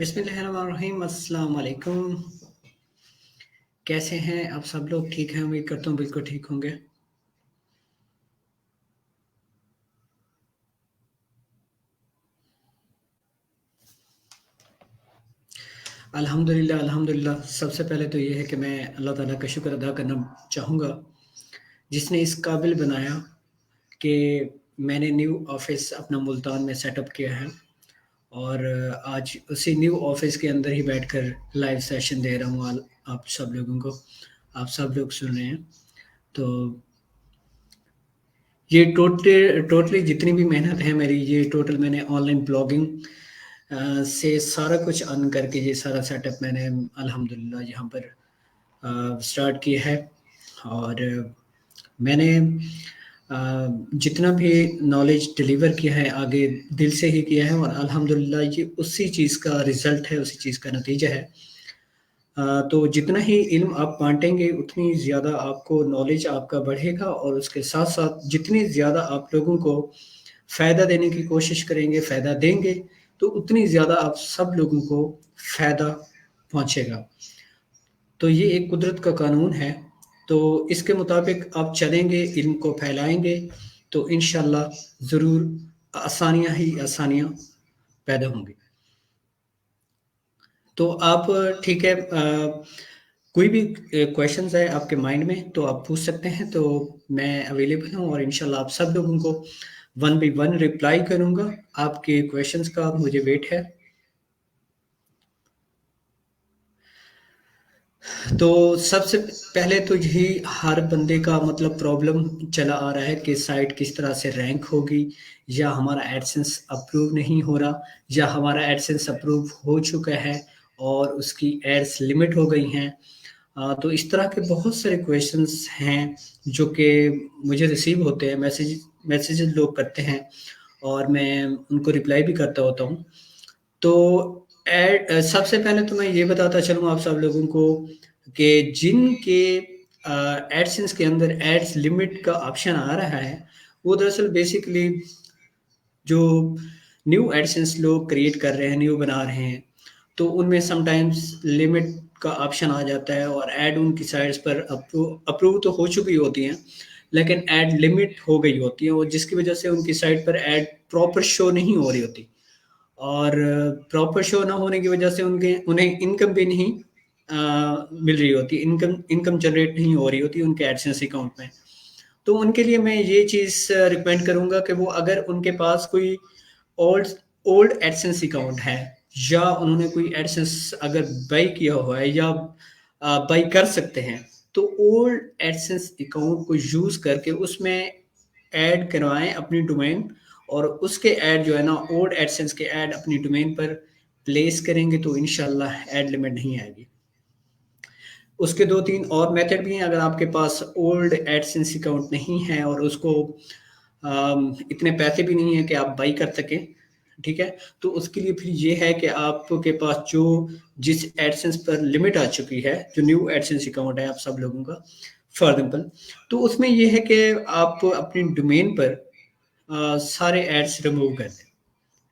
बिस्मिल्लाहिर्रहमानिर्रहीम। अस्सलाम वालेकुम। कैसे हैं आप सब लोग? ठीक हैं? उम्मीद करता हूँ बिल्कुल ठीक होंगे। अल्हम्दुलिल्लाह अल्हम्दुलिल्लाह। सबसे पहले तो ये है कि मैं अल्लाह ताला का शुक्र अदा करना चाहूँगा, जिसने इस काबिल बनाया कि मैंने न्यू ऑफ़िस अपना मुल्तान में सेटअप किया है और आज उसी न्यू ऑफ़िस के अंदर ही बैठकर लाइव सेशन दे रहा हूँ आप सब लोगों को। आप सब लोग सुन रहे हैं। तो ये टोटली जितनी भी मेहनत है मेरी, ये टोटल मैंने ऑनलाइन ब्लॉगिंग से सारा कुछ अर्न करके ये सारा सेटअप मैंने अल्हम्दुलिल्लाह यहाँ पर स्टार्ट किया है। और मैंने जितना भी नॉलेज डिलीवर किया है आगे दिल से ही किया है और अल्हम्दुलिल्लाह ये उसी चीज़ का रिज़ल्ट है, उसी चीज़ का नतीजा है। तो जितना ही इल्म आप बाँटेंगे, उतनी ज़्यादा आपको नॉलेज आपका बढ़ेगा और उसके साथ-साथ जितनी ज़्यादा आप लोगों को फ़ायदा देने की कोशिश करेंगे, फ़ायदा देंगे, तो उतनी ज़्यादा आप सब लोगों को फ़ायदा पहुँचेगा। तो ये एक कुदरत का कानून है, तो इसके मुताबिक आप चलेंगे, इल्म को फैलाएँगे, तो इंशाअल्लाह ज़रूर आसानियाँ ही आसानियाँ पैदा होंगी। तो आप ठीक है, कोई भी क्वेश्चन्स है आपके माइंड में तो आप पूछ सकते हैं, तो मैं अवेलेबल हूँ और इंशाल्लाह आप सब लोगों को वन बाय वन रिप्लाई करूँगा। आपके क्वेश्चन्स का मुझे वेट है। तो सबसे पहले तो यही हर बंदे का मतलब प्रॉब्लम चला आ रहा है कि साइट किस तरह से रैंक होगी, या हमारा एडसेंस अप्रूव नहीं हो रहा, या हमारा एडसेंस अप्रूव हो चुका है और उसकी एड्स लिमिट हो गई हैं। तो इस तरह के बहुत सारे क्वेश्चंस हैं जो कि मुझे रिसीव होते हैं, मैसेजेस लोग करते हैं और मैं उनको रिप्लाई भी करता होता हूँ। तो सबसे पहले तो मैं ये बताता चलूँ आप सब लोगों को कि जिनके एडसेंस के अंदर एड्स लिमिट का ऑप्शन आ रहा है, वो दरअसल बेसिकली जो न्यू एडसेंस लोग क्रिएट कर रहे हैं, न्यू बना रहे हैं, तो उनमें समटाइम्स लिमिट का ऑप्शन आ जाता है और ऐड उनकी साइट्स पर अप्रूव तो हो चुकी होती हैं, लेकिन ऐड लिमिट हो गई होती है और जिसकी वजह से उनकी साइट पर ऐड प्रॉपर शो नहीं हो रही होती। और प्रॉपर शो ना होने की वजह से उनके उन्हें इनकम भी नहीं मिल रही होती, इनकम इनकम जनरेट नहीं हो रही होती उनके एडसेंस अकाउंट में। तो उनके लिए मैं ये चीज़ रिकमेंड करूँगा कि वो अगर उनके पास कोई ओल्ड ओल्ड एडसेंस अकाउंट है, या उन्होंने कोई एडसेंस अगर बाय किया हुआ है, या बाय कर सकते हैं, तो ओल्ड एडसेंस अकाउंट को यूज़ करके उसमें ऐड करवाएँ अपनी डोमेन, और उसके ऐड जो है ना, ओल्ड एडसेंस के ऐड अपनी डोमेन पर प्लेस करेंगे तो इंशाल्लाह ऐड लिमिट नहीं आएगी। उसके 2-3 और मेथड भी हैं। अगर आपके पास ओल्ड एडसेंस अकाउंट नहीं है और उसको इतने पैसे भी नहीं है कि आप बाई कर सकें, ठीक है? तो उसके लिए फिर ये है कि आपके पास जो जिस एडसेंस पर लिमिट आ चुकी है, जो न्यू एडसेंस अकाउंट है आप सब लोगों का, फॉर एग्ज़ाम्पल, तो उसमें ये है कि आप अपनी डोमेन पर सारे एड्स रिमूव कर दें।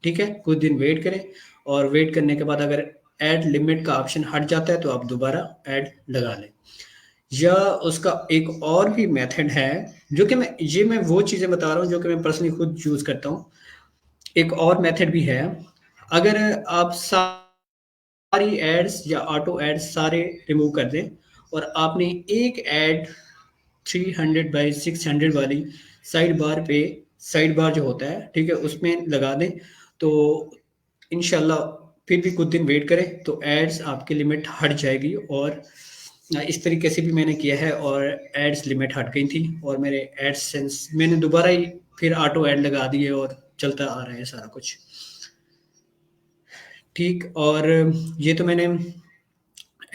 ठीक है? कुछ दिन वेट करें और वेट करने के बाद अगर ऐड लिमिट का ऑप्शन हट जाता है तो आप दोबारा ऐड लगा लें। या उसका एक और भी मेथड है, जो कि मैं वो चीज़ें बता रहा हूँ जो कि मैं पर्सनली खुद यूज़ करता हूँ। एक और मेथड भी है, अगर आप सारी एड्स या ऑटो एड्स सारे रिमूव कर दें और आपने एक ऐड 300 बाय 600 वाली साइड बार पे, साइड बार जो होता है, ठीक है? उसमें लगा दें, तो इंशाल्लाह फिर भी कुछ दिन वेट करें तो एड्स आपकी लिमिट हट जाएगी। और इस तरीके से भी मैंने किया है और एड्स लिमिट हट गई थी और मेरे एडसेंस मैंने दोबारा ही फिर ऑटो ऐड लगा दिए और चलता आ रहा है सारा कुछ। ठीक, और ये तो मैंने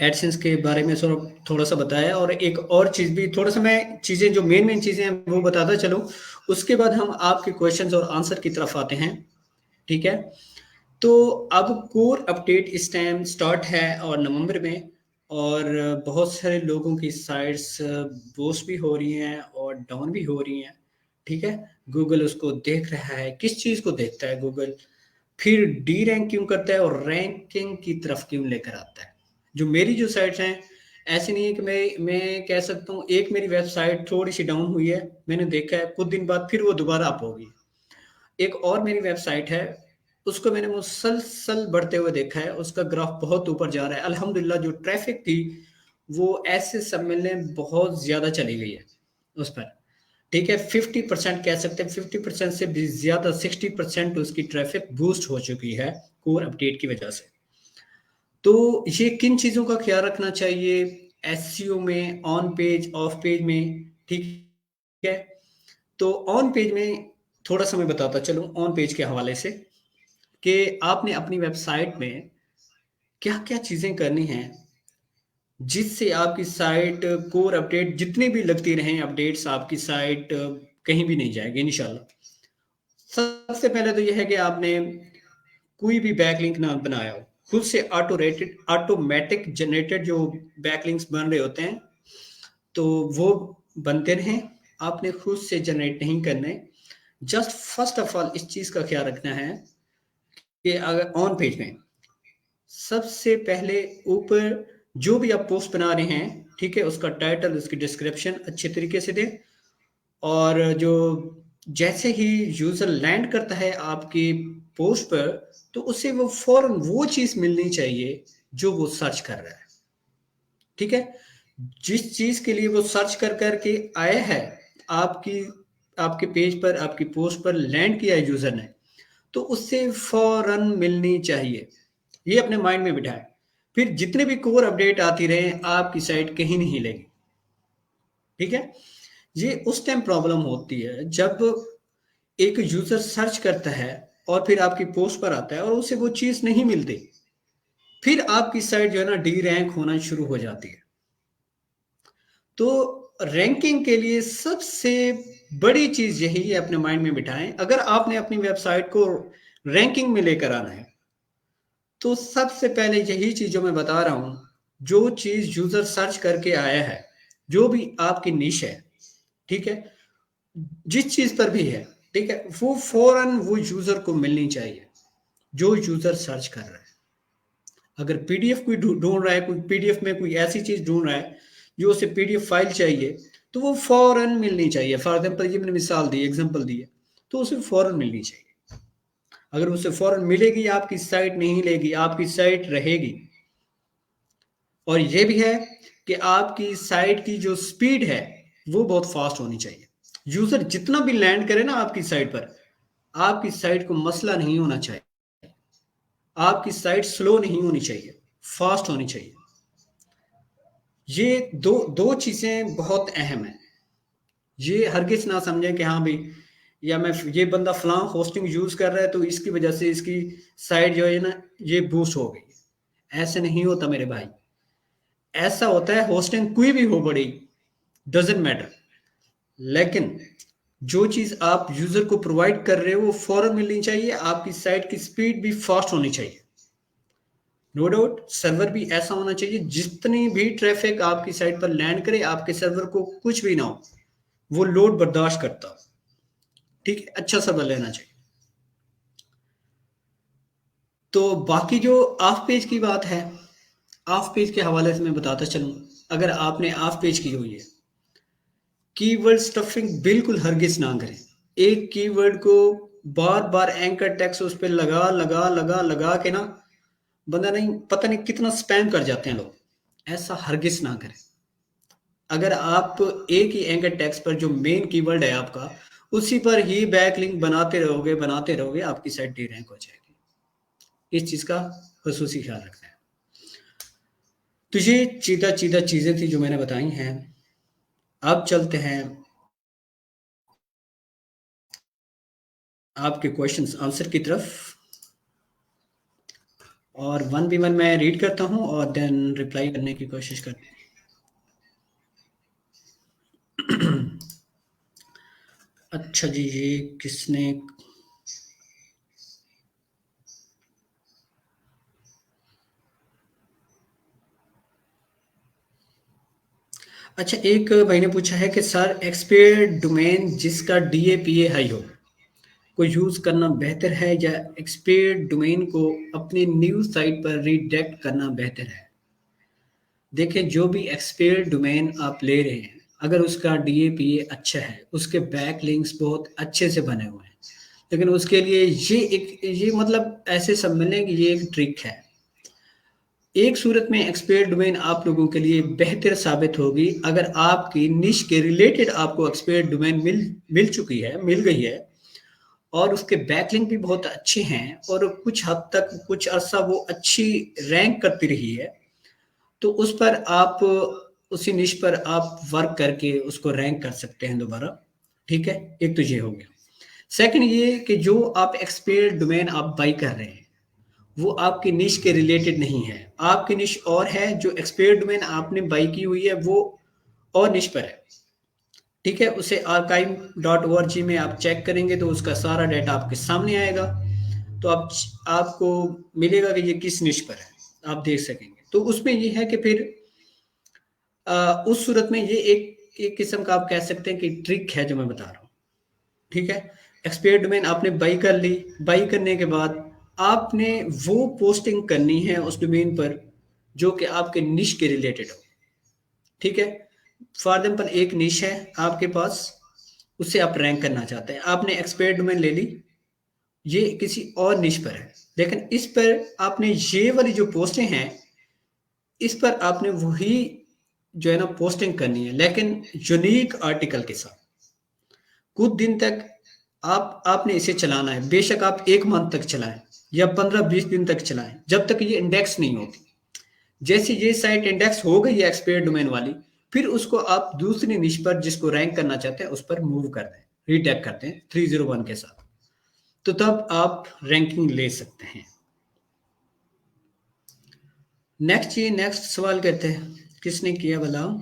एडसेंस के बारे में थोड़ा-सा बताया, और एक और चीज़ भी थोड़ा-सा मैं चीज़ें जो मेन-मेन चीज़ें हैं वो बताता चलूँ, उसके बाद हम आपके क्वेश्चन्स और आंसर की तरफ आते हैं, ठीक है? तो अब कोर अपडेट इस टाइम स्टार्ट है और नवंबर में, और बहुत सारे लोगों की साइट्स बूस्ट भी हो रही हैं और डाउन भी हो रही हैं, ठीक है? गूगल उसको देख रहा है, किस चीज़ को देखता है गूगल? फिर डी रैंक क्यों करता है और रैंकिंग की तरफ क्यों लेकर आता है। जो मेरी जो साइट्स हैं, ऐसे नहीं है कि मैं कह सकता हूँ एक मेरी वेबसाइट थोड़ी सी डाउन हुई है, मैंने देखा है कुछ दिन बाद फिर वो दोबारा अप होगी। एक और मेरी वेबसाइट है, उसको मैंने मुसलसल बढ़ते हुए देखा है, उसका ग्राफ बहुत ऊपर जा रहा है अल्हम्दुलिल्लाह। जो ट्रैफिक थी वो ऐसे सब मिलने बहुत ज़्यादा चली गई है उस पर, ठीक है। 50% कह सकते हैं, 50% से भी ज़्यादा 60% उसकी ट्रैफिक बूस्ट हो चुकी है कोर अपडेट की वजह से। तो ये किन चीज़ों का ख्याल रखना चाहिए एसईओ में, ऑन पेज ऑफ पेज में, ठीक है। तो ऑन पेज में थोड़ा सा मैं बताता चलूँ ऑन पेज के हवाले से, कि आपने अपनी वेबसाइट में क्या-क्या चीज़ें करनी हैं, जिससे आपकी साइट कोर अपडेट जितनी भी लगती रहें अपडेट्स, आपकी साइट कहीं भी नहीं जाएगी इंशाल्लाह। सबसे पहले तो ये है कि आपने कोई भी बैकलिंक ना बनाया हो। खुद से ऑटोमैटिक जनरेटेड जो बैकलिंक्स बन रहे होते हैं, तो वो बनते रहें, आपने खुद से जनरेट नहीं करने। जस्ट फर्स्ट ऑफ ऑल इस चीज़ का ख्याल रखना है कि अगर ऑन पेज में सबसे पहले ऊपर जो भी आप पोस्ट बना रहे हैं, ठीक है, उसका टाइटल, उसकी डिस्क्रिप्शन अच्छे तरीके से दें। और जो जैसे ही यूज़र लैंड करता है आपकी पोस्ट पर, तो उसे वो फ़ौरन वो चीज़ मिलनी चाहिए जो वो सर्च कर रहा है, ठीक है? जिस चीज़ के लिए वो सर्च कर के आया है, आपकी आपके पेज पर, आपकी पोस्ट पर लैंड किया है यूज़र ने, तो उससे फ़ौरन मिलनी चाहिए। ये अपने माइंड में बिठाएँ। फिर जितने भी कोर अपडेट आती रहें, आपकी साइट कहीं नहीं हिलेगी, ठीक है? ये उस टाइम प्रॉब्लम होती है जब एक यूज़र सर्च करता है और फिर आपकी पोस्ट पर आता है और उसे वो चीज़ नहीं मिलती। फिर आपकी साइट जो है ना डी रैंक होना शुरू हो जाती है। तो रैंकिंग के लिए सबसे बड़ी चीज़ यही है, अपने माइंड में बिठाएँ। अगर आपने अपनी वेबसाइट को रैंकिंग में लेकर आना है, तो सबसे पहले यही चीज़ जो मैं बता रहा हूँ, जो चीज़ यूज़र सर्च करके आया है, जो भी आपकी निश है, ठीक है? जिस चीज़ पर भी है, ठीक है? वो फ़ौरन वो यूज़र को मिलनी चाहिए, जो यूज़र सर्च कर रहा है। अगर पीडीएफ कोई ढूँढ रहा है, कोई पीडीएफ में कोई ऐसी चीज़ ढूँढ रहा है, जो उसे पीडीएफ फ़ाइल चाहिए, तो वो फ़ौरन मिलनी चाहिए। फॉर एग्ज़ाम्पल ये मैंने मिसाल दी, एग्ज़ाम्पल दी है, तो उसे फ़ौरन मिलनी चाहिए। अगर उसे फ़ौरन मिलेगी, आपकी साइट नहीं हिलेगी, आपकी साइट रहेगी। और ये भी है कि आपकी साइट की जो स्पीड है, वो बहुत फ़ास्ट होनी चाहिए। यूज़र जितना भी लैंड करे ना आपकी साइट पर, आपकी साइट को मसला नहीं होना चाहिए। आपकी साइट स्लो नहीं होनी चाहिए, फ़ास्ट होनी चाहिए। ये दो चीज़ें बहुत अहम हैं। ये हरगिज़ ना समझें कि हाँ भई, या मैं ये बंदा फलाँ होस्टिंग यूज़ कर रहा है तो इसकी वजह से इसकी साइट जो है ना ये बूस्ट हो गई। ऐसे नहीं होता मेरे भाई। ऐसा होता है, होस्टिंग कोई भी हो बड़ी, डज़न्ट मैटर। लेकिन जो चीज़ आप यूज़र को प्रोवाइड कर रहे हो वो फ़ौरन मिलनी चाहिए, आपकी साइट की स्पीड भी फ़ास्ट होनी चाहिए। नो डाउट सर्वर भी ऐसा होना चाहिए, जितनी भी ट्रैफ़िक आपकी साइट पर लैंड करे, आपके सर्वर को कुछ भी ना हो, वो लोड बर्दाश्त करता हो, ठीक है? अच्छा सर्वर लेना चाहिए। तो बाकी जो ऑफ पेज की बात है, ऑफ पेज के हवाले से मैं बताता चलूँ, अगर आपने ऑफ पेज की हुई है, कीवर्ड स्टफिंग बिल्कुल हरगिज़ ना करें। एक कीवर्ड को बार-बार एंकर टेक्स्ट उस पे लगा के ना, बंदा नहीं पता नहीं कितना स्पैम कर जाते हैं लोग। ऐसा हरगिज़ ना करें। अगर आप एक ही एंकर टेक्स्ट पर जो मेन कीवर्ड है आपका, उसी पर ही बैकलिंक बनाते रहोगे, आपकी साइट डी रैंक हो जाएगी। इस चीज़ का ख़ुसूसी ख्याल रखना है। तो ये चीज़ें थी जो मैंने बताई हैं। अब चलते हैं आपके क्वेश्चंस आंसर की तरफ, और वन बी वन मैं रीड करता हूँ और देन रिप्लाई करने की कोशिश करते हैं। अच्छा जी, ये किसने, अच्छा एक भाई ने पूछा है कि सर एक्सपायर्ड डोमेन जिसका डीएपीए हाई हो, को यूज़ करना बेहतर है या एक्सपायर्ड डोमेन को अपनी न्यू साइट पर रीडायरेक्ट करना बेहतर है? देखिए, जो भी एक्सपायर्ड डोमेन आप ले रहे हैं, अगर उसका डीएपीए अच्छा है, उसके बैकलिंक्स बहुत अच्छे से बने हुए हैं, लेकिन उसके लिए ये मतलब ऐसे समझ लें कि ये एक ट्रिक है। एक सूरत में एक्सपायर्ड डोमेन आप लोगों के लिए बेहतर साबित होगी अगर आपकी निश के रिलेटेड आपको एक्सपायर्ड डोमेन मिल गई है और उसके बैकलिंक भी बहुत अच्छे हैं और कुछ हद तक कुछ अरसा वो अच्छी रैंक करती रही है, तो उस पर आप उसी निश पर आप वर्क करके उसको रैंक कर सकते हैं दोबारा। ठीक है, एक तो ये हो गया। सेकंड ये कि जो आप एक्सपायर्ड डोमेन आप बाई कर रहे हैं वो आपकी निश के रिलेटेड नहीं है। आपकी निश और है, जो एक्सपायर्ड डोमेन आपने बाई की हुई है वो और निश पर है। ठीक है, उसे archive.org में आप चेक करेंगे तो उसका सारा डाटा आपके सामने आएगा, तो आपको मिलेगा कि ये किस निश पर है, आप देख सकेंगे। तो उसमें ये है कि फिर उस सूरत में ये एक किस्म का आप कह सकते हैं कि ट्रिक है जो मैं बता रहा हूँ। ठीक है, एक्सपायर्ड डोमेन आपने बाई कर ली, बाई करने के बाद आपने वो पोस्टिंग करनी है उस डोमेन पर जो कि आपके निश के रिलेटेड हो। ठीक है, फॉर एग्जाम्पल एक निश है आपके पास, उससे आप रैंक करना चाहते हैं, आपने एक्सपायर्ड डोमेन ले ली, ये किसी और निश पर है, लेकिन इस पर आपने ये वाली जो पोस्टें हैं इस पर आपने वही जो है ना पोस्टिंग करनी है, लेकिन यूनिक आर्टिकल के साथ। कुछ दिन तक आपने इसे चलाना है, बेशक आप 1 मंथ तक चलाएं या 15-20 दिन तक चलाएं, जब तक ये इंडेक्स नहीं होती। जैसे ये साइट इंडेक्स हो गई है एक्सपायर्ड डोमेन वाली, फिर उसको आप दूसरी निश पर जिसको रैंक करना चाहते हैं उस पर मूव कर दें, रीटैग करते हैं 301 के साथ, तो तब आप रैंकिंग ले सकते हैं। नेक्स्ट सवाल करते हैं, किसने किया बताओ।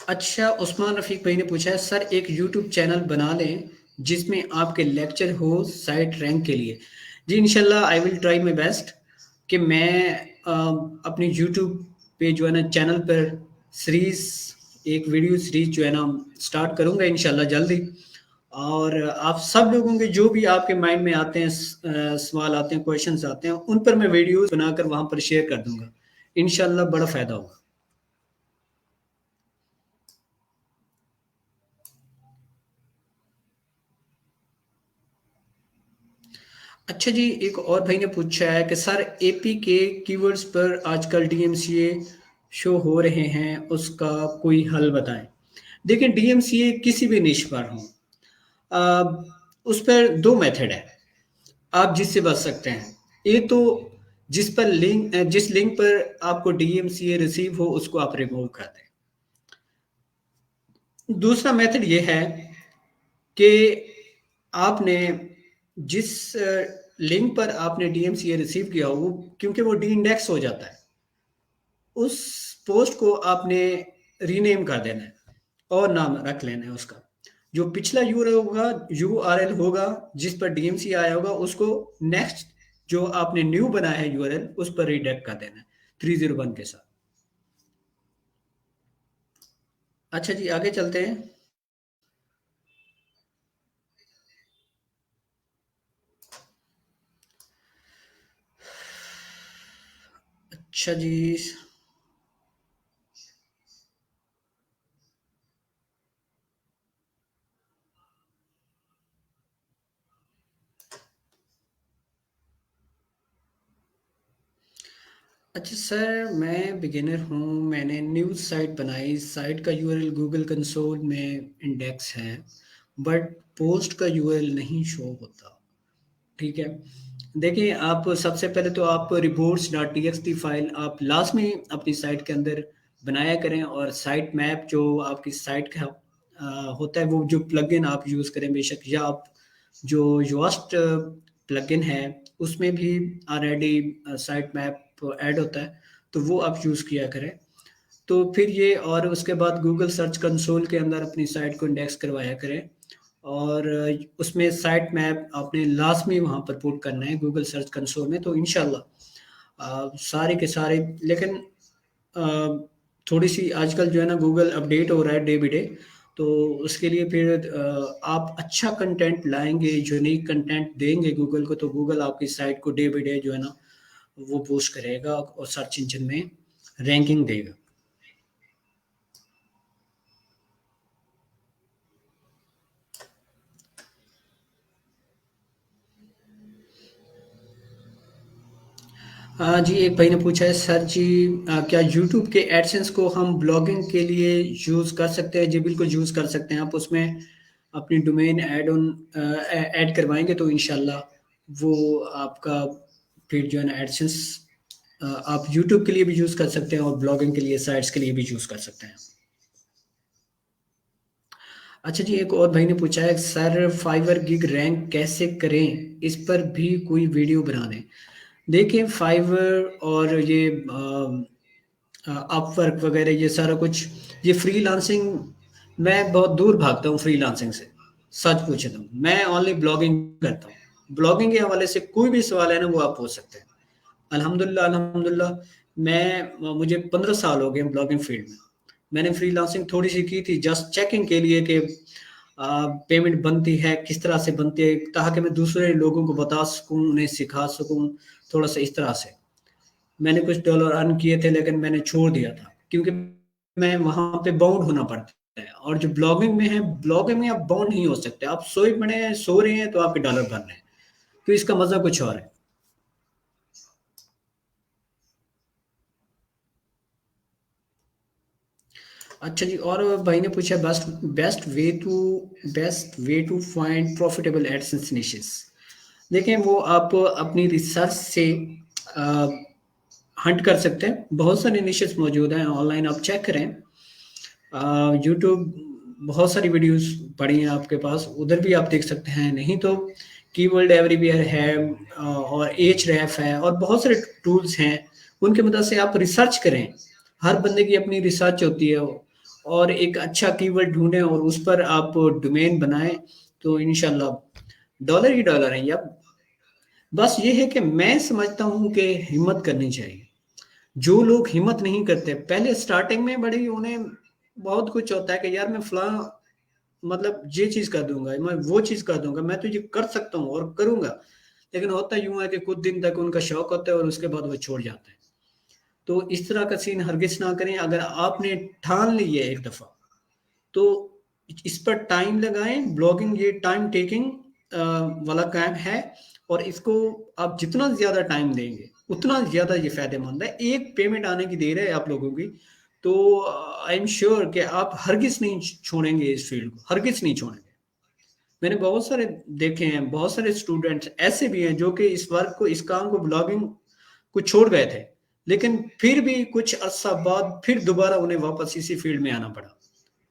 अच्छा, उस्मान रफीक भाई ने पूछा है, सर एक यूट्यूब चैनल बना लें जिसमें आपके लेक्चर हो साइट रैंक के लिए। जी इंशाल्लाह I will try my best कि मैं अपनी यूट्यूब पे जो है ना चैनल पर सीरीज एक वीडियो सीरीज जो है ना स्टार्ट करूंगा इंशाल्लाह जल्दी। और आप सब लोगों के जो भी आपके माइंड में आते हैं सवाल आते हैं, क्वेश्चंस आते हैं, उन पर मैं वीडियोस बनाकर वहां पर शेयर कर दूंगा। इंशाल्लाह बड़ा फायदा होगा। अच्छा जी, एक और भाई ने पूछा है कि सर एपी के कीवर्ड्स पर आजकल डीएमसीए शो हो रहे हैं, उसका कोई हल बताएं। देखिए, डीएमसीए किसी भी निश पर हो, उस पर दो मेथड है आप जिससे बच सकते हैं। एक तो जिस लिंक पर आपको डीएमसीए रिसीव हो उसको आप रिमूव कर दें। दूसरा मेथड ये है कि आपने जिस लिंक पर आपने डीएमसीए रिसीव किया हो, वो क्योंकि वो डी इंडेक्स हो जाता है, उस पोस्ट को आपने रीनेम कर देना है और नाम रख लेना है उसका। जो पिछला यूआरएल होगा जिस पर डीएमसी आया होगा, उसको नेक्स्ट जो आपने न्यू बनाया है यूआरएल उस पर रिडायरेक्ट कर देना है 301 के साथ। अच्छा जी, आगे चलते हैं। अच्छा जी, अच्छा सर, मैं बिगिनर हूँ, मैंने न्यूज़ साइट बनाई, साइट का यूआरएल गूगल कंसोल में इंडेक्स है, बट पोस्ट का यूआरएल नहीं शो होता। ठीक है, देखिए आप सबसे पहले तो आप रिपोर्ट्स डॉट टी फाइल आप लाजमी अपनी साइट के अंदर बनाया करें, और साइट मैप जो आपकी साइट का होता है वो जो प्लगइन आप यूज़ करें बेशक, या आप जो योस्ट प्लगइन है उसमें भी ऑलरेडी साइट मैप ऐड होता है, तो वो आप यूज़ किया करें। तो फिर ये, और उसके बाद गूगल सर्च कंसोल के अंदर अपनी साइट को इंडेक्स करवाया करें, और उसमें साइट मैप आपने लाजमी वहाँ पर पुट करना है गूगल सर्च कंसोल में, तो इंशाल्लाह सारे के सारे। लेकिन अ, थोड़ी सी आजकल जो है ना गूगल अपडेट हो रहा है डे बाई डे, तो उसके लिए फिर आप अच्छा कंटेंट लाएँगे, यूनिक कंटेंट देंगे गूगल को, तो गूगल आपकी साइट को डे बाय डे जो है ना, वो बूस्ट करेगा और सर्च इंजन में रैंकिंग देगा। जी, एक भाई ने पूछा है, सर जी क्या यूट्यूब के एडसेंस को हम ब्लॉगिंग के लिए यूज़ कर सकते हैं? जी, बिल्कुल यूज़ कर सकते हैं। आप उसमें अपनी डोमेन ऐड करवाएँगे तो इंशाल्लाह वो आपका फिर जो है ना एडसेंस आप यूट्यूब के लिए भी यूज़ कर सकते हैं और ब्लॉगिंग के लिए साइट्स के लिए भी यूज़ कर सकते हैं। अच्छा जी, एक और भाई ने पूछा है, सर फाइवर गिग रैंक कैसे करें? इस पर भी कोई वीडियो बना दें। देखिए, फाइवर और ये अपवर्क वगैरह ये सारा कुछ, ये फ्रीलांसिंग, मैं बहुत दूर भागता हूँ फ्रीलांसिंग से। सच पूछे तो मैं ओनली ब्लॉगिंग करता हूँ। ब्लॉगिंग के हवाले से कोई भी सवाल है ना, वो आप पूछ सकते हैं। अल्हम्दुलिल्लाह अल्हम्दुलिल्लाह, मुझे 15 साल हो गए ब्लॉगिंग फील्ड में। मैंने फ्रीलांसिंग थोड़ी सी की थी जस्ट चेकिंग के लिए कि पेमेंट बनती है, किस तरह से बनती है, ताकि मैं दूसरे लोगों को बता सकूँ, उन्हें सिखा सकूँ, थोड़ा सा इस तरह से। मैंने कुछ डॉलर अर्न किए थे लेकिन मैंने छोड़ दिया था क्योंकि मैं वहाँ पे बाउंड होना पड़ता है, और जो ब्लॉगिंग में है, ब्लॉगिंग में आप बाउंड नहीं हो सकते। आप सोए पड़े हैं, सो रहे हैं तो आपके डॉलर बन रहे हैं, तो इसका मज़ा कुछ और है। अच्छा जी, और भाई ने पूछा, best way to find profitable AdSense niches. देखें, वो आप अपनी रिसर्च से हंट कर सकते हैं। बहुत सारे निशेस मौजूद हैं ऑनलाइन, आप चेक करें। यूट्यूब, बहुत सारी वीडियोस पड़ी हैं आपके पास, उधर भी आप देख सकते हैं। नहीं तो कीवर्ड एवरीवेयर है, और एच है, और बहुत सारे टूल्स हैं, उनकी मदद से आप रिसर्च करें। हर बंदे की अपनी रिसर्च होती है, और एक अच्छा कीवर्ड ढूंढें और उस पर आप डोमेन बनाएं, तो इंशाल्लाह डॉलर ही डॉलर है। या बस ये है कि मैं समझता हूँ कि हिम्मत करनी चाहिए। जो लोग हिम्मत नहीं करते, पहले स्टार्टिंग में बड़ी उन्हें बहुत कुछ होता है कि यार मैं फलां, मतलब ये चीज कर दूंगा, मैं वो चीज कर दूंगा, मैं तो ये कर सकता हूँ और करूंगा। लेकिन होता यूं है कि कुछ दिन तक उनका शौक होता है और उसके बाद वो छोड़ जाते हैं। तो इस तरह का सीन हरगिज ना करें। अगर आपने ठान ली है एक दफा, तो इस पर टाइम लगाएं। ब्लॉगिंग ये टाइम टेकिंग वाला काम है, और इसको आप जितना ज्यादा टाइम देंगे उतना ज्यादा ये फायदेमंद है। एक पेमेंट आने की देर है आप लोगों की, तो आई एम श्योर कि आप हरगिज नहीं छोड़ेंगे इस फील्ड को, हरगिज नहीं छोड़ेंगे। मैंने बहुत सारे देखे हैं, बहुत सारे स्टूडेंट्स ऐसे भी हैं जो कि इस वर्क को, इस काम को, ब्लॉगिंग को छोड़ गए थे, लेकिन फिर भी कुछ अर्सा बाद फिर दोबारा उन्हें वापस इसी फील्ड में आना पड़ा।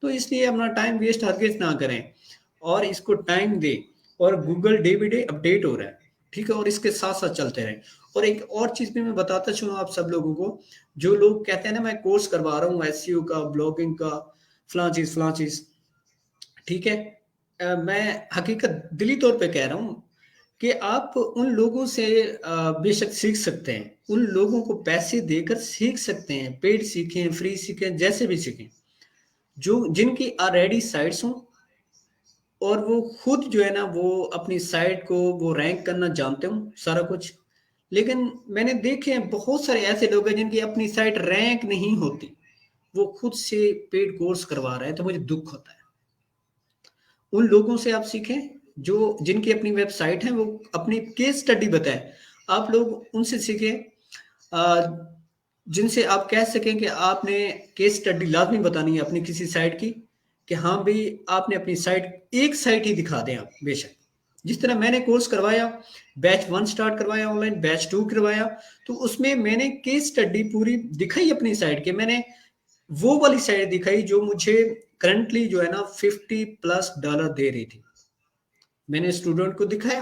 तो इसलिए अपना टाइम वेस्ट हरगिज ना करें, और इसको टाइम दें। और Google day by day update हो रहा है, ठीक है, और इसके साथ साथ चलते रहें। और एक और चीज भी मैं बताता चलूँ आप सब लोगों को, जो लोग कहते हैं ना मैं कोर्स करवा रहा हूँ एसईओ का, ब्लॉगिंग का, फलां चीज, ठीक है। मैं हकीकत दिली तौर पे कह रहा हूँ कि आप उन लोगों से बेशक सीख सकते हैं, उन लोगों को पैसे देकर सीख सकते हैं, पेड सीखें, फ्री सीखें, जैसे भी सीखें, जो जिनकी ऑलरेडी साइट्स हों, और वो खुद जो है ना वो अपनी साइट को वो रैंक करना जानते हो सारा कुछ। लेकिन मैंने देखे हैं बहुत सारे ऐसे लोग हैं जिनकी अपनी साइट रैंक नहीं होती, वो खुद से पेड कोर्स करवा रहे हैं, तो मुझे दुख होता है। उन लोगों से आप सीखें जो जिनकी अपनी वेबसाइट है, वो अपनी केस स्टडी बताएं। आप लोग उनसे सीखें, अ, जिनसे आप कह सकें कि आपने केस स्टडी लाजमी बतानी है अपनी किसी साइट की, कि हाँ भाई आपने अपनी साइट, एक साइट ही दिखा दें आप बेशक। जिस तरह मैंने कोर्स करवाया, बैच 1 स्टार्ट करवाया ऑनलाइन, बैच 2 करवाया, तो उसमें मैंने केस स्टडी पूरी दिखाई अपनी साइट के। मैंने वो वाली साइट दिखाई जो मुझे करंटली जो है ना $50+ दे रही थी। मैंने स्टूडेंट को दिखाया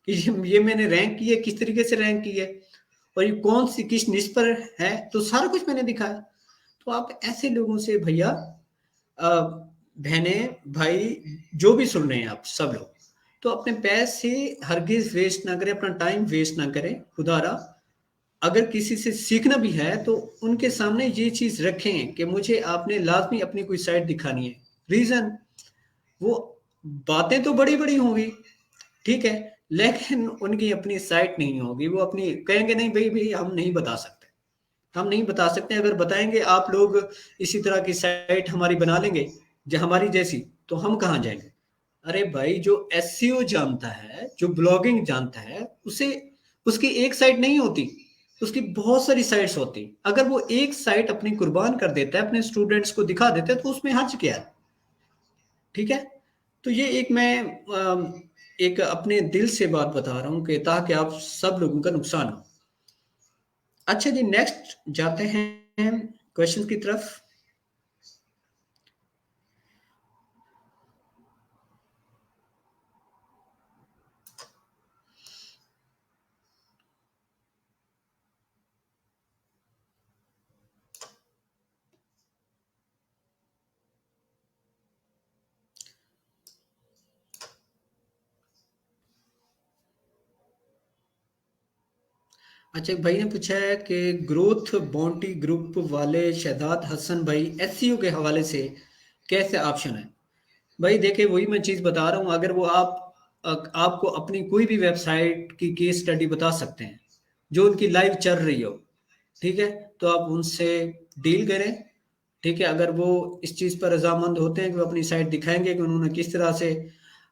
कि ये मैंने रैंक की है, किस तरीके से रैंक की है, और ये कौन सी किस निश पर है, तो सारा कुछ मैंने दिखाया। तो आप ऐसे लोगों से भैया, बहने, भाई, जो भी सुन रहे हैं आप सब लोग, तो अपने पैसे हरगिज वेस्ट ना करें, अपना टाइम वेस्ट ना करें खुदारा। अगर किसी से सीखना भी है तो उनके सामने ये चीज रखें कि मुझे आपने लाजमी अपनी कोई साइट दिखानी है। रीजन वो बातें तो बड़ी-बड़ी होंगी, ठीक है? लेकिन उनकी अपनी साइट नहीं होगी, वो अपनी कहेंगे नहीं भई हम नहीं बता सकते। हम नहीं बता सकते, अगर बताएँगे आप लोग इसी तरह की साइट हमारी बना लेंगे, हमारी जैसी, तो हम कहाँ जाएँगे? अरे भाई जो एसईओ जानता है, जो ब्लॉगिंग जानता है, उसे उसकी एक साइट नहीं होती, उसकी बहुत सारी साइट्स होती। अगर वो एक साइट अपनी कुर्बान कर देता है, अपने स्टूडेंट्स को दिखा देता है, तो उसमें हर्ज क्या है? ठीक है? तो ये एक मैं एक अपने दिल से बात बता रहा हूँ कि ताकि आप सब लोगों का नुकसान हो। अच्छा जी, नेक्स्ट जाते हैं क्वेश्चन की तरफ। अच्छा, एक भाई ने पूछा है कि ग्रोथ बाउंटी ग्रुप वाले शहजाद हसन भाई एसईओ के हवाले से कैसे ऑप्शन है? भाई देखिए, वही मैं चीज़ बता रहा हूँ, अगर वो आपको अपनी कोई भी वेबसाइट की केस स्टडी बता सकते हैं जो उनकी लाइव चल रही हो, ठीक है? तो आप उनसे डील करें, ठीक है? अगर वो इस चीज़ पर रजामंद होते हैं कि वो अपनी साइट दिखाएंगे कि उन्होंने किस तरह से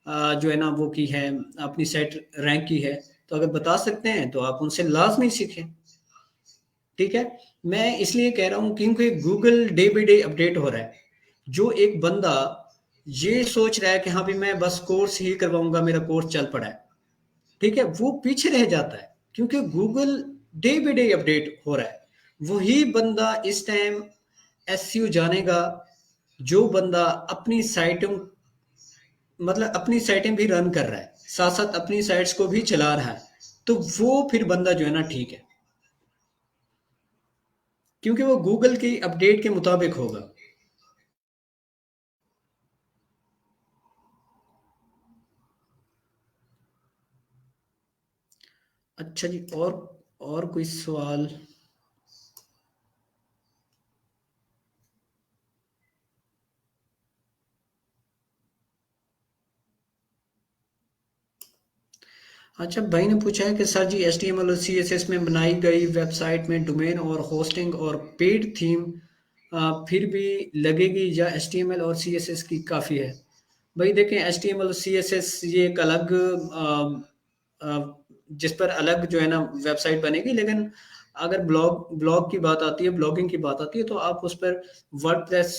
जो है ना वो की है, अपनी साइट रैंक की है, तो अगर बता सकते हैं तो आप उनसे लाजमी सीखें, ठीक है? मैं इसलिए कह रहा हूँ क्योंकि Google day by day update हो रहा है। जो एक बंदा ये सोच रहा है कि हाँ भी मैं बस कोर्स ही करवाऊंगा, मेरा कोर्स चल पड़ा है, ठीक है? वो पीछे रह जाता है क्योंकि Google day by day update हो रहा है। वही बंदा इस टाइम एसईओ जानेगा जो बंदा अपनी साइटों मतलब अपनी साइटें भी रन कर रहा है, साथ साथ अपनी साइट्स को भी चला रहा है, तो वो फिर बंदा जो है ना ठीक है, क्योंकि वो गूगल की अपडेट के मुताबिक होगा। अच्छा जी, और कोई सवाल? अच्छा, भाई ने पूछा है कि सर जी HTML और CSS में बनाई गई वेबसाइट में डोमेन और होस्टिंग और पेड थीम फिर भी लगेगी या HTML और CSS की काफ़ी है? भाई देखें, HTML और CSS ये एक अलग जिस पर अलग जो है ना वेबसाइट बनेगी, लेकिन अगर ब्लॉग ब्लॉग की बात आती है, ब्लॉगिंग की बात आती है, तो आप उस पर वर्डप्रेस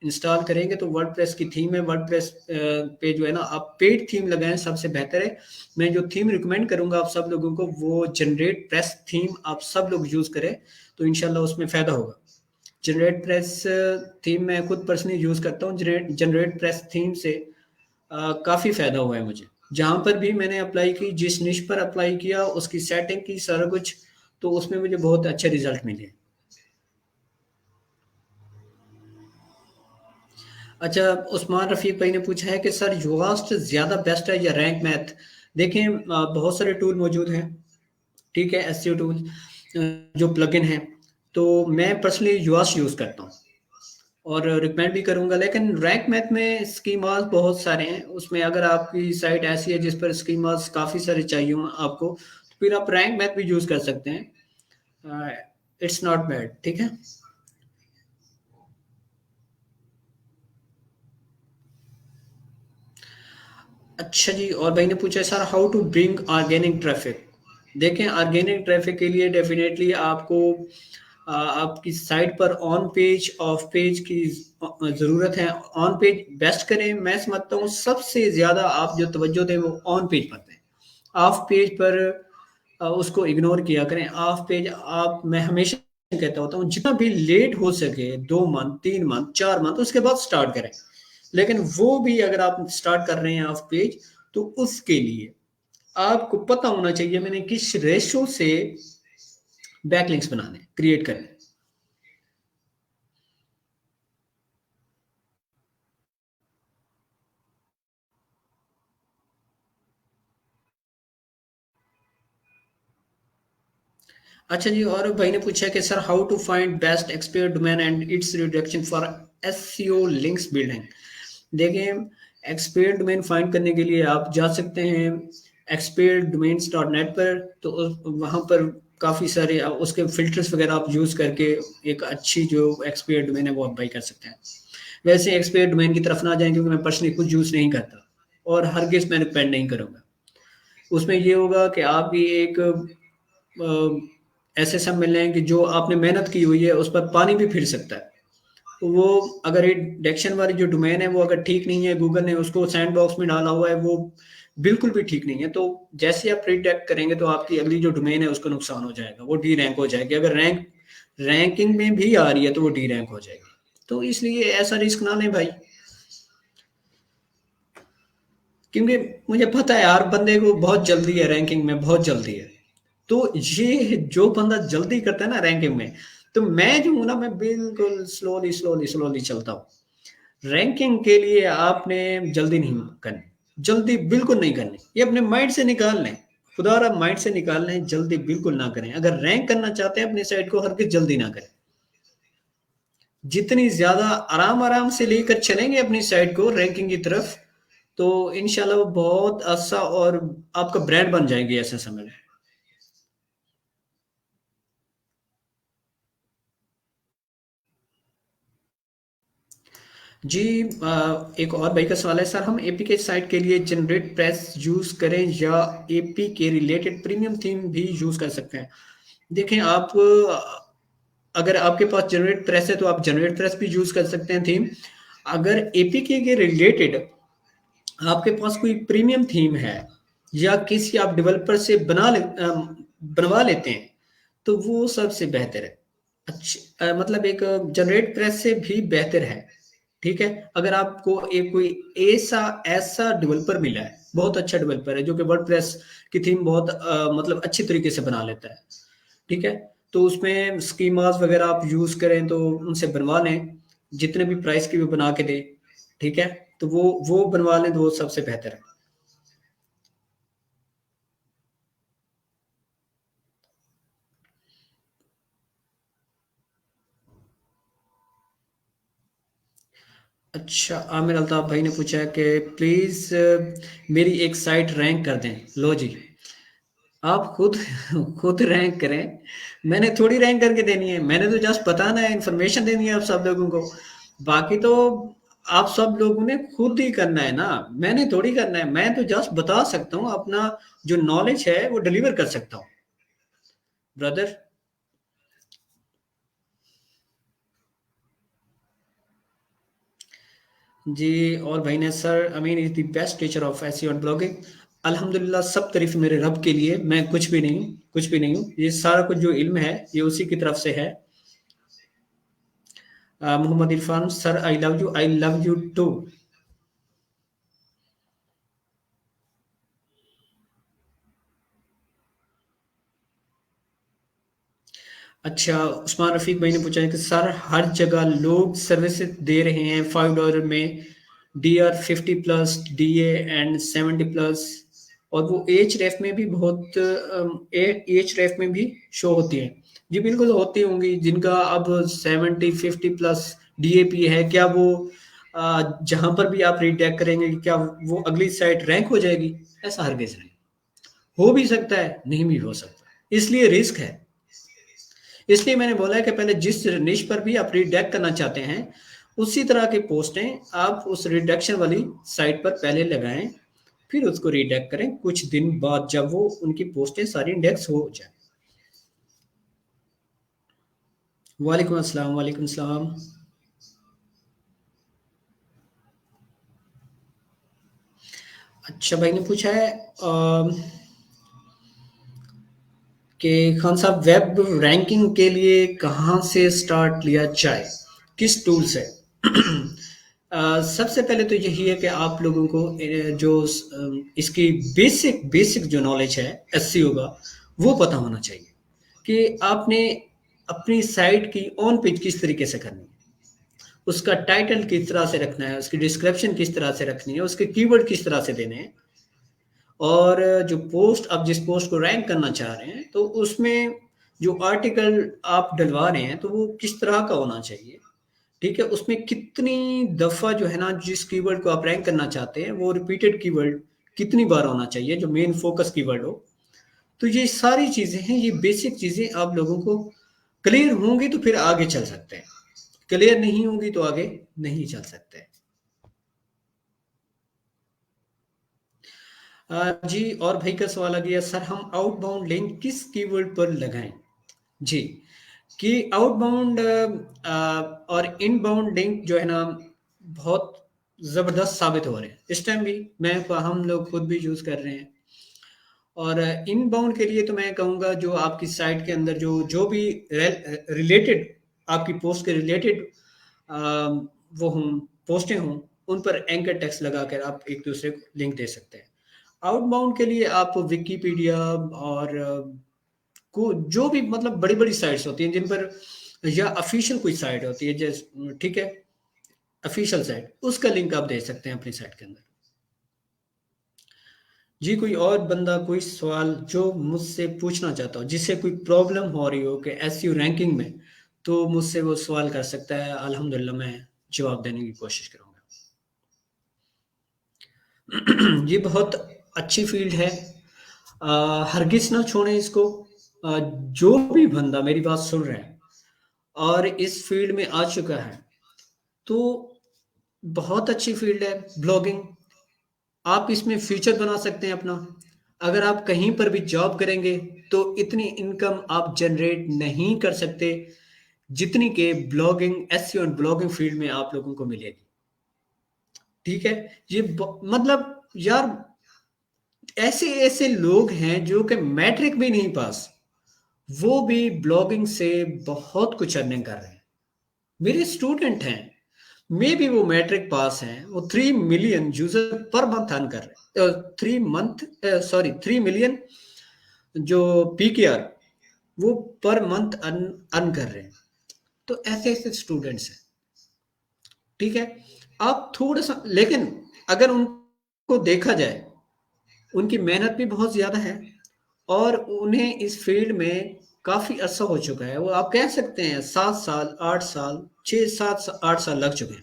इंस्टॉल करेंगे तो वर्डप्रेस की थीम है, वर्डप्रेस पे जो है ना आप पेड थीम लगाएं, सबसे बेहतर है। मैं जो थीम रिकमेंड करूंगा आप सब लोगों को, वो जनरेट प्रेस थीम आप सब लोग यूज़ करें, तो इंशाल्लाह उसमें फ़ायदा होगा। जनरेट प्रेस थीम मैं खुद पर्सनली यूज़ करता हूँ। जनरेट प्रेस थीम से काफ़ी फ़ायदा हुआ है मुझे। जहाँ पर भी मैंने अप्लाई की, जिस निश पर अप्लाई किया, उसकी सेटिंग की, सारा कुछ, तो उसमें मुझे बहुत अच्छे रिज़ल्ट मिले। अच्छा, उस्मान रफ़ीक भाई ने पूछा है कि सर योगास्ट ज़्यादा बेस्ट है या रैंक मैथ? देखें, बहुत सारे टूल मौजूद हैं, ठीक है? एसईओ टूल जो प्लगइन हैं, तो मैं पर्सनली योगास्ट यूज़ करता हूँ और रिकमेंड भी करूँगा। लेकिन रैंक मैथ में स्कीमास बहुत सारे हैं, उसमें अगर आपकी साइट ऐसी है जिस पर स्कीमास काफ़ी सारे चाहिए हों आपको, तो फिर आप रैंक मैथ भी यूज़ कर सकते हैं। इट्स नॉट बैड, ठीक है? अच्छा जी, और भाई ने पूछा है sir how to bring organic traffic? देखें, ऑर्गेनिक ट्रैफिक के लिए डेफिनेटली आपको आपकी साइट पर ऑन पेज ऑफ पेज की ज़रूरत है। ऑन पेज बेस्ट करें, मैं समझता हूँ सबसे ज़्यादा आप जो तवज्जो दें वो ऑन पेज पर दें। ऑफ पेज पर उसको इग्नोर किया करें। ऑफ पेज आप, मैं हमेशा कहता होता हूँ जितना भी लेट हो सके, 2 मंथ 3 मंथ 4 मंथ उसके बाद स्टार्ट करें। लेकिन वो भी अगर आप स्टार्ट कर रहे हैं ऑफ पेज, तो उसके लिए आपको पता होना चाहिए मैंने किस रेशो से बैकलिंक्स बनाने क्रिएट करने। अच्छा जी, और भाई ने पूछा कि sir how to find best expire domain and its reduction for SEO links building? देखें, एक्सपेयर डोमेन फाइंड करने के लिए आप जा सकते हैं expertdomains.net पर, तो वहाँ पर काफ़ी सारे उसके फिल्टर्स वगैरह आप यूज़ करके एक अच्छी जो एक्सपेयर डोमेन है वो आप बाई कर सकते हैं। वैसे एक्सपेयर डोमेन की तरफ ना जाएं, क्योंकि मैं पर्सनली कुछ यूज़ नहीं करता और हरगिज़ मैं रिकमेंड नहीं करूँगा। उसमें ये होगा कि आप भी एक ऐसे सब मिल रहे हैं कि जो आपने मेहनत की हुई है उस पर पानी भी फिर सकता है। तो वो अगर ये डायरेक्शन वाली जो डोमेन है वो अगर ठीक नहीं है, गूगल ने उसको सैंड बॉक्स में डाला हुआ है, वो बिल्कुल भी ठीक नहीं है, तो जैसे आप रिडायरेक्ट करेंगे तो आपकी अगली जो डोमेन है उसको नुकसान हो जाएगा, वो डी रैंक हो जाएगी। अगर रैंकिंग में भी आ रही है तो वो डी रैंक हो जाएगी। तो इसलिए ऐसा रिस्क ना लें भाई, क्योंकि मुझे पता है हर बंदे को बहुत जल्दी है, रैंकिंग में बहुत जल्दी है। तो ये जो बंदा जल्दी करता है ना रैंकिंग में, तो मैं जो हूँ ना, मैं बिल्कुल स्लोली स्लोली स्लोली चलता हूँ। रैंकिंग के लिए आपने जल्दी नहीं करनी, जल्दी बिल्कुल नहीं करनी, ये अपने माइंड से निकाल लें, खुदारा माइंड से निकाल लें, जल्दी बिल्कुल ना करें। अगर रैंक करना चाहते हैं अपनी साइड को, हर किस जल्दी ना करें। जितनी ज्यादा आराम आराम से लेकर चलेंगे अपनी साइड को रैंकिंग की तरफ, तो इंशाल्लाह वो बहुत अच्छा और आपका ब्रांड बन जाएगी ऐसे समय में। जी, एक और भाई का सवाल है, सर हम एपी के साइट के लिए जनरेट प्रेस यूज करें या एपी के रिलेटेड प्रीमियम थीम भी यूज कर सकते हैं? देखें आप, अगर आपके पास जनरेट प्रेस है तो आप जनरेट प्रेस भी यूज कर सकते हैं थीम। अगर एपीके के रिलेटेड आपके पास कोई प्रीमियम थीम है या किसी आप डेवलपर से बनवा लेते हैं, तो वो सबसे बेहतर है। अच्छा, मतलब एक जनरेट प्रेस से भी बेहतर है। ठीक है, अगर आपको एक कोई ऐसा ऐसा डेवलपर मिला है, बहुत अच्छा डेवलपर है जो कि वर्डप्रेस की थीम बहुत मतलब अच्छी तरीके से बना लेता है, ठीक है, तो उसमें स्कीमास वगैरह आप यूज करें तो उनसे बनवा लें, जितने भी प्राइस की भी बना के दे, ठीक है, तो वो बनवा लें तो वो सबसे बेहतर है। अच्छा, आमिर अल्ताफ भाई ने पूछा है कि प्लीज मेरी एक साइट रैंक कर दें। लो जी, आप खुद खुद रैंक करें, मैंने थोड़ी रैंक करके देनी है, मैंने तो जस्ट बताना है, इन्फॉर्मेशन देनी है आप सब लोगों को। बाकी तो आप सब लोगों ने खुद ही करना है ना, मैंने थोड़ी करना है, मैं तो जस्ट बता सकता हूँ, अपना जो नॉलेज है वो डिलीवर कर सकता हूँ ब्रदर। जी, और भाई ने, sir Amin is the best teacher of SEO and blogging. अल्हम्दुलिल्लाह, सब तारीफ मेरे रब के लिए, मैं कुछ भी नहीं हूँ, कुछ भी नहीं हूँ, ये सारा कुछ जो इल्म है ये उसी की तरफ से है। Mohammad Irfan, sir I love you too. अच्छा, उस्मान रफीक भाई ने पूछा है कि सर हर जगह लोग सर्विसेज दे रहे हैं $5 में, DR50+, DA एंड 70+, और वो एच रेफ में भी बहुत एच रेफ में भी शो होती है। जी बिल्कुल होती होंगी, जिनका अब 70, 50+ DAP है, क्या वो जहां पर भी आप रीटैग करेंगे क्या वो अगली साइट रैंक हो जाएगी? ऐसा हरगिज नहीं, हो भी सकता है, नहीं भी हो सकता, इसलिए रिस्क है। इसलिए मैंने बोला है कि पहले जिस निश पर भी आप रिडेक्ट करना चाहते हैं, उसी तरह की पोस्टें आप उस रिडक्शन वाली साइट पर पहले लगाएं, फिर उसको रिडेक्ट करें कुछ दिन बाद, जब वो उनकी पोस्टें सारी इंडेक्स हो जाए। वालेकुम अस्सलाम, वालेकुम सलाम। अच्छा, भाई ने पूछा है कि खान साहब, वेब रैंकिंग के लिए कहाँ से स्टार्ट लिया जाए, किस टूल से? सबसे पहले तो यही है कि आप लोगों को जो इसकी बेसिक बेसिक जो नॉलेज है एसईओ का, वो पता होना चाहिए कि आपने अपनी साइट की ऑन पेज किस तरीके से करनी है, उसका टाइटल किस तरह से रखना है, उसकी डिस्क्रिप्शन किस तरह से रखनी है, उसके कीवर्ड किस तरह से देने हैं, और जो पोस्ट, आप जिस पोस्ट को रैंक करना चाह रहे हैं तो उसमें जो आर्टिकल आप डलवा रहे हैं तो वो किस तरह का होना चाहिए, ठीक है? उसमें कितनी दफ़ा जो है ना, जिस कीवर्ड को आप रैंक करना चाहते हैं, वो रिपीटेड कीवर्ड कितनी बार होना चाहिए, जो मेन फ़ोकस कीवर्ड हो। तो ये सारी चीज़ें हैं, ये बेसिक चीज़ें आप लोगों को क्लियर होंगी तो फिर आगे चल सकते हैं। क्लियर नहीं होंगी तो आगे नहीं चल सकते। जी, और भाई का सवाल आ गया, सर हम आउटबाउंड लिंक किस कीवर्ड पर लगाएँ? जी, कि आउटबाउंड और इनबाउंड लिंक जो है ना, बहुत ज़बरदस्त साबित हो रहे हैं। इस टाइम भी हम लोग खुद भी यूज़ कर रहे हैं। और इनबाउंड के लिए तो मैं कहूँगा, जो आपकी साइट के अंदर जो भी रिलेटेड, आपकी पोस्ट के रिलेटेड अ, वो हों, पोस्टें हों, उन पर एंकर टेक्स्ट लगाकर आप एक दूसरे को लिंक दे सकते हैं। आउटबाउंड के लिए आप विकिपीडिया और को जो भी मतलब बड़ी-बड़ी साइट्स होती हैं जिन पर, या ऑफ़िशियल कोई साइट होती है, ठीक है, ऑफ़िशियल साइट, उसका लिंक आप दे सकते हैं अपनी साइट के अंदर। जी, कोई और बंदा कोई सवाल जो मुझसे पूछना चाहता हो, जिसे कोई प्रॉब्लम हो रही हो कि एसईओ रैंकिंग में, तो मुझसे वो सवाल कर सकता है। अल्हम्दुलिल्लाह मैं जवाब देने की कोशिश करूँगा। ये बहुत अच्छी फ़ील्ड है। हरगिज़ ना छोड़ें इसको। जो भी बंदा मेरी बात सुन रहा है और इस फ़ील्ड में आ चुका है, तो बहुत अच्छी फ़ील्ड है ब्लॉगिंग। आप इसमें फ्यूचर बना सकते हैं अपना। अगर आप कहीं पर भी जॉब करेंगे, तो इतनी इनकम आप जनरेट नहीं कर सकते, जितनी कि blogging, SEO and blogging field में आप लोगों को मिलेगी। ठीक है? ये मतलब यार, ऐसे-ऐसे लोग हैं जो कि मैट्रिक भी नहीं पास, वो भी ब्लॉगिंग से बहुत कुछ अर्निंग कर रहे हैं। मेरे स्टूडेंट हैं, मे बी वो मैट्रिक पास हैं, वो 3 million user per month earn कर रहे हैं। 3 मिलियन जो पीकेआर, वो पर मंथ अर्न अर्न कर रहे हैं। तो ऐसे-ऐसे स्टूडेंट्स हैं, ठीक है? आप थोड़ा-सा, लेकिन अगर उनको देखा जाए, उनकी मेहनत भी बहुत ज़्यादा है और उन्हें इस फ़ील्ड में काफ़ी अरसा हो चुका है। वो आप कह सकते हैं 7 साल, 8 साल, 6-7 8 साल लग चुके हैं।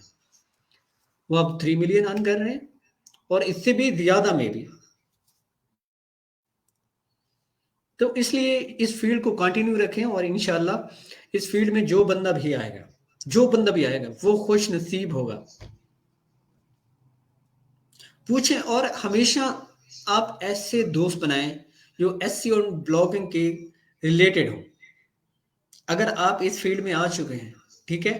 वो अब 3 मिलियन अर्न कर रहे हैं और इससे भी ज़्यादा में भी। तो इसलिए इस फ़ील्ड को कंटिन्यू रखें और इंशाल्लाह इस फ़ील्ड में जो बंदा भी आएगा, वो खुशनसीब होगा। पूछें, और हमेशा आप ऐसे दोस्त बनाएँ जो एसईओ और ब्लॉगिंग के रिलेटेड हों। अगर आप इस फ़ील्ड में आ चुके हैं, ठीक है?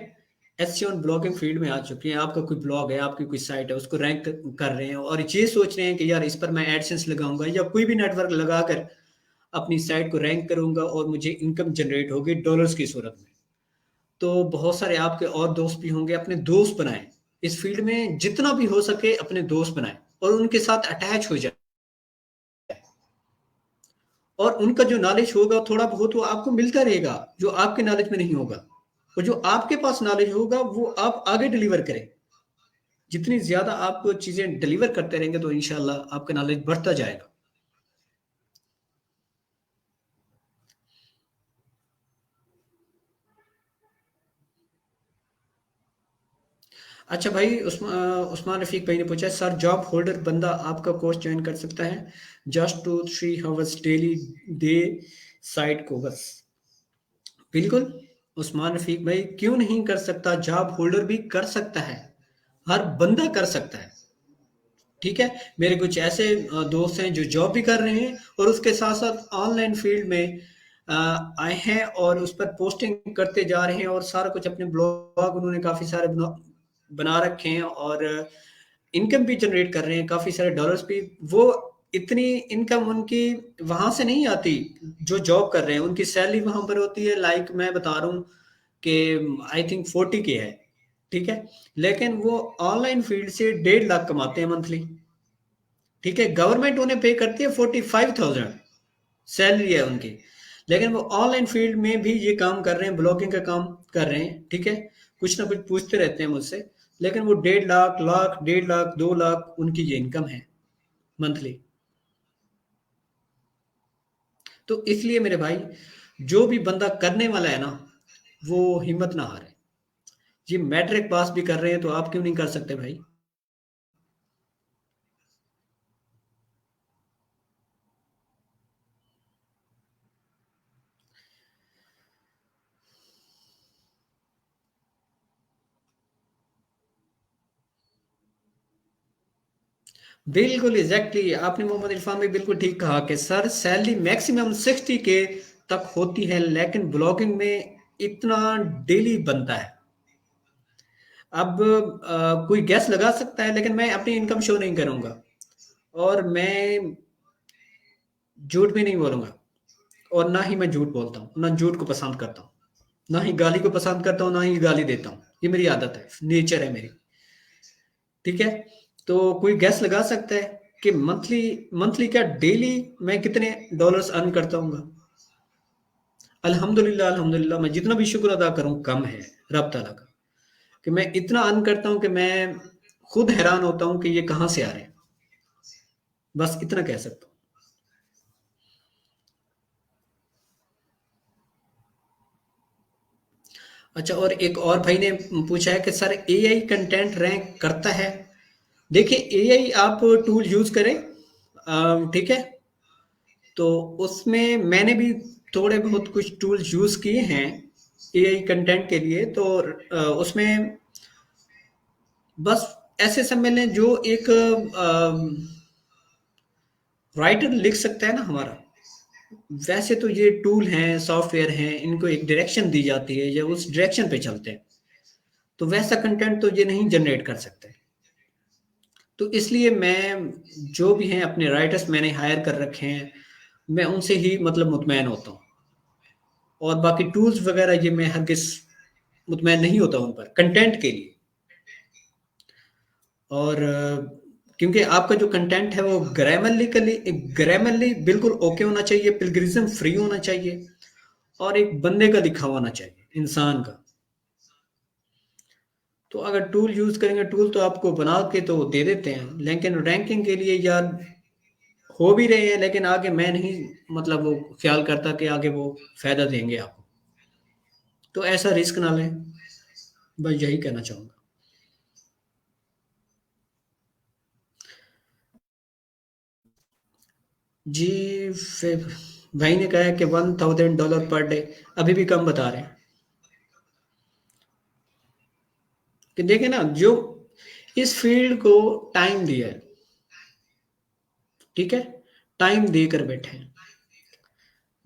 एसईओ और ब्लॉगिंग फ़ील्ड में आ चुके हैं, आपका कोई ब्लॉग है, आपकी कोई साइट है, उसको रैंक कर रहे हैं और ये सोच रहे हैं कि यार इस पर मैं एडसेंस लगाऊँगा या कोई भी नेटवर्क लगाकर अपनी साइट को रैंक करूँगा और मुझे इनकम जनरेट होगी डॉलर्स की सूरत में। तो बहुत सारे आपके और दोस्त भी होंगे, अपने दोस्त बनाएँ। इस फ़ील्ड में जितना भी हो सके अपने दोस्त बनाएँ और उनके साथ अटैच हो जाएँ, और उनका जो नॉलेज होगा थोड़ा बहुत वो आपको मिलता रहेगा, जो आपके नॉलेज में नहीं होगा। और जो आपके पास नॉलेज होगा वो आप आगे डिलीवर करें। जितनी ज़्यादा आप चीज़ें डिलीवर करते रहेंगे तो इंशाल्लाह आपका नॉलेज बढ़ता जाएगा। अच्छा भाई, उस्मान रफ़ीक भाई ने पूछा, सर जॉब होल्डर बंदा आपका कोर्स जॉइन कर सकता है? जस्ट 2-3 हॉवर्स डेली दे साइट को बस। बिल्कुल, उस्मान रफ़ीक भाई क्यों नहीं कर सकता? जॉब होल्डर भी कर सकता है। हर बंदा कर सकता है। ठीक है? मेरे कुछ ऐसे दोस्त हैं जो जॉब भी कर रहे हैं और उसके साथ-साथ ऑनलाइन फ़ील्ड में अ, आए हैं और उस पर पोस्टिंग करते जा रहे हैं और सारा कुछ अपने ब्लॉग उन्होंने काफ़ी सारे बना रखे हैं और इनकम भी जनरेट कर रहे हैं, काफ़ी सारे डॉलर्स भी। वो इतनी इनकम उनकी वहाँ से नहीं आती, जो जॉब कर रहे हैं। उनकी सैलरी वहाँ पर होती है, लाइक मैं बता रहा हूँ कि आई थिंक 40 के है, ठीक है? लेकिन वो ऑनलाइन फ़ील्ड से 1.5 लाख कमाते हैं मंथली। ठीक है? गवर्नमेंट उन्हें पे करती है 45,000 सैलरी है उनकी। लेकिन वो ऑनलाइन फ़ील्ड में भी ये काम कर रहे हैं, ब्लॉगिंग का काम कर रहे हैं, ठीक है? कुछ ना कुछ पूछते रहते हैं मुझसे, लेकिन वो 1.5 लाख, 1.5 लाख, 2 लाख उनकी ये इनकम है मंथली। तो इसलिए मेरे भाई, जो भी बंदा करने वाला है ना, वो हिम्मत ना हारे। जी मैट्रिक पास भी कर रहे हैं तो आप क्यों नहीं कर सकते भाई? बिल्कुल एग्जैक्टली आपने मोहम्मद इरफान भी बिल्कुल ठीक कहा कि सर सैलरी मैक्सिमम 60 के तक होती है, लेकिन ब्लॉगिंग में इतना डेली बनता है। अब कोई गैस लगा सकता है, लेकिन मैं अपनी इनकम शो नहीं करूंगा, और मैं झूठ भी नहीं बोलूंगा, और ना ही मैं झूठ बोलता हूँ, ना झूठ को पसंद करता हूँ, ना ही गाली को पसंद करता हूँ, ना ही गाली देता हूँ। ये मेरी आदत है, नेचर है मेरी। ठीक है। तो कोई गैस लगा सकता है कि मंथली मंथली क्या डेली मैं कितने डॉलर्स अर्न करता हूँ? अल्हम्दुलिल्लाह अल्हम्दुलिल्लाह, मैं जितना भी शुक्र अदा करूँ कम है रब ताला का, कि मैं इतना अर्न करता हूँ कि मैं खुद हैरान होता हूँ कि ये कहाँ से आ रहे हैं। बस इतना कह सकता हूँ। अच्छा, और एक और भाई ने पूछा है कि सर एआई कंटेंट रैंक करता है? देखिए, एआई आप टूल यूज करें, ठीक है। तो उसमें मैंने भी थोड़े बहुत कुछ टूल्स यूज किए हैं एआई कंटेंट के लिए। तो उसमें बस ऐसे समय लें जो एक राइटर लिख सकता है ना हमारा, वैसे तो ये टूल हैं, सॉफ्टवेयर हैं, इनको एक डायरेक्शन दी जाती है, ये उस डायरेक्शन पे चलते हैं। तो वैसा कंटेंट तो ये नहीं जनरेट कर सकते। तो इसलिए मैं जो भी हैं अपने राइटर्स मैंने हायर कर रखे हैं, मैं उनसे ही मतलब मुतमैन होता हूँ। और बाकी टूल्स वगैरह ये मैं हरगिज़ मुतमैन नहीं होता उन पर कंटेंट के लिए। और क्योंकि आपका जो कंटेंट है वो ग्रामरली बिल्कुल ओके होना चाहिए, प्लेगरिज्म फ्री होना चाहिए, और एक बंदे का लिखा होना चाहिए, इंसान का। तो अगर टूल यूज करेंगे, टूल तो आपको बना के तो दे देते हैं, लेकिन रैंकिंग के लिए यार हो भी रहे हैं, लेकिन आगे मैं नहीं मतलब वो ख्याल करता कि आगे वो फायदा देंगे आपको। तो ऐसा रिस्क ना लें, बस यही कहना चाहूंगा। जी, फिर भाई ने कहा है कि $1000 पर डे, अभी भी कम बता रहे हैं। कि देखे ना, जो इस फील्ड को टाइम दिया है, ठीक है, टाइम देकर बैठे हैं।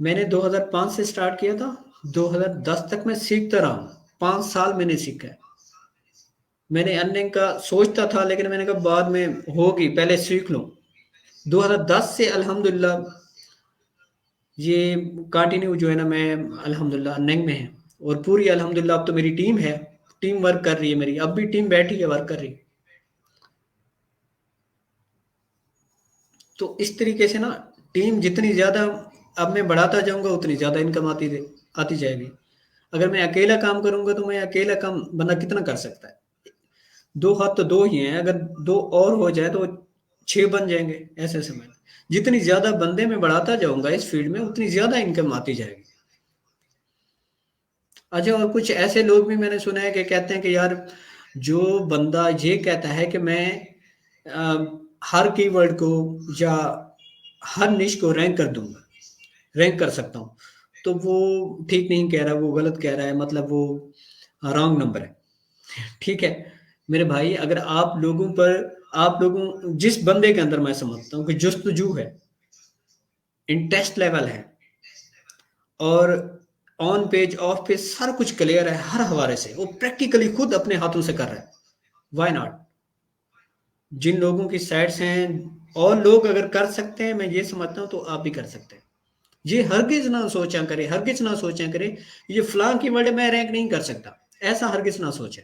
मैंने 2005 से स्टार्ट किया था, 2010 तक मैं सीखता रहा हूँ, 5 साल मैंने सीखा है। मैंने अर्निंग का सोचता था, लेकिन मैंने कहा बाद में होगी, पहले सीख लूँ। 2010 से अल्हम्दुलिल्लाह ये कंटिन्यू जो है ना, मैं अल्हम्दुलिल्लाह अर्निंग में है। और पूरी अल्हम्दुलिल्लाह अब तो मेरी टीम है, टीम वर्क कर रही है मेरी, अब भी टीम बैठी है वर्क कर रही है। तो इस तरीके से ना, टीम जितनी ज़्यादा अब मैं बढ़ाता जाऊँगा, उतनी ज़्यादा इनकम आती जाएगी। अगर मैं अकेला काम करूँगा तो मैं अकेला काम बंदा कितना कर सकता है? 2 हाथ तो 2 ही हैं, अगर 2 और हो जाए तो 6 बन जाएँगे, ऐसे-ऐसे में। जितनी ज़्यादा बंदे मैं बढ़ाता जाऊँगा इस फील्ड में, उतनी ज़्यादा इनकम आती जाएगी। अच्छा, और कुछ ऐसे लोग भी मैंने सुना है कि कहते हैं कि यार, जो बंदा ये कहता है कि मैं हर कीवर्ड को या हर निश को रैंक कर सकता हूँ, तो वो ठीक नहीं कह रहा, वो गलत कह रहा है, मतलब वो रॉन्ग नंबर है। ठीक है? मेरे भाई, अगर आप लोगों जिस बंदे के अंदर मैं समझता हूँ कि जुस्तजू है, इंटरेस्ट लेवल है, और ऑन पेज ऑफ पेज सारा कुछ क्लियर है हर हवाले से, वो प्रैक्टिकली खुद अपने हाथों से कर रहा है, व्हाई नॉट? जिन लोगों की साइट्स हैं और लोग अगर कर सकते हैं, मैं ये समझता हूँ, तो आप भी कर सकते हैं। ये हरगिज ना सोचा करें ये फलां की वर्ड मैं रैंक नहीं कर सकता, ऐसा हरगिज ना सोचें।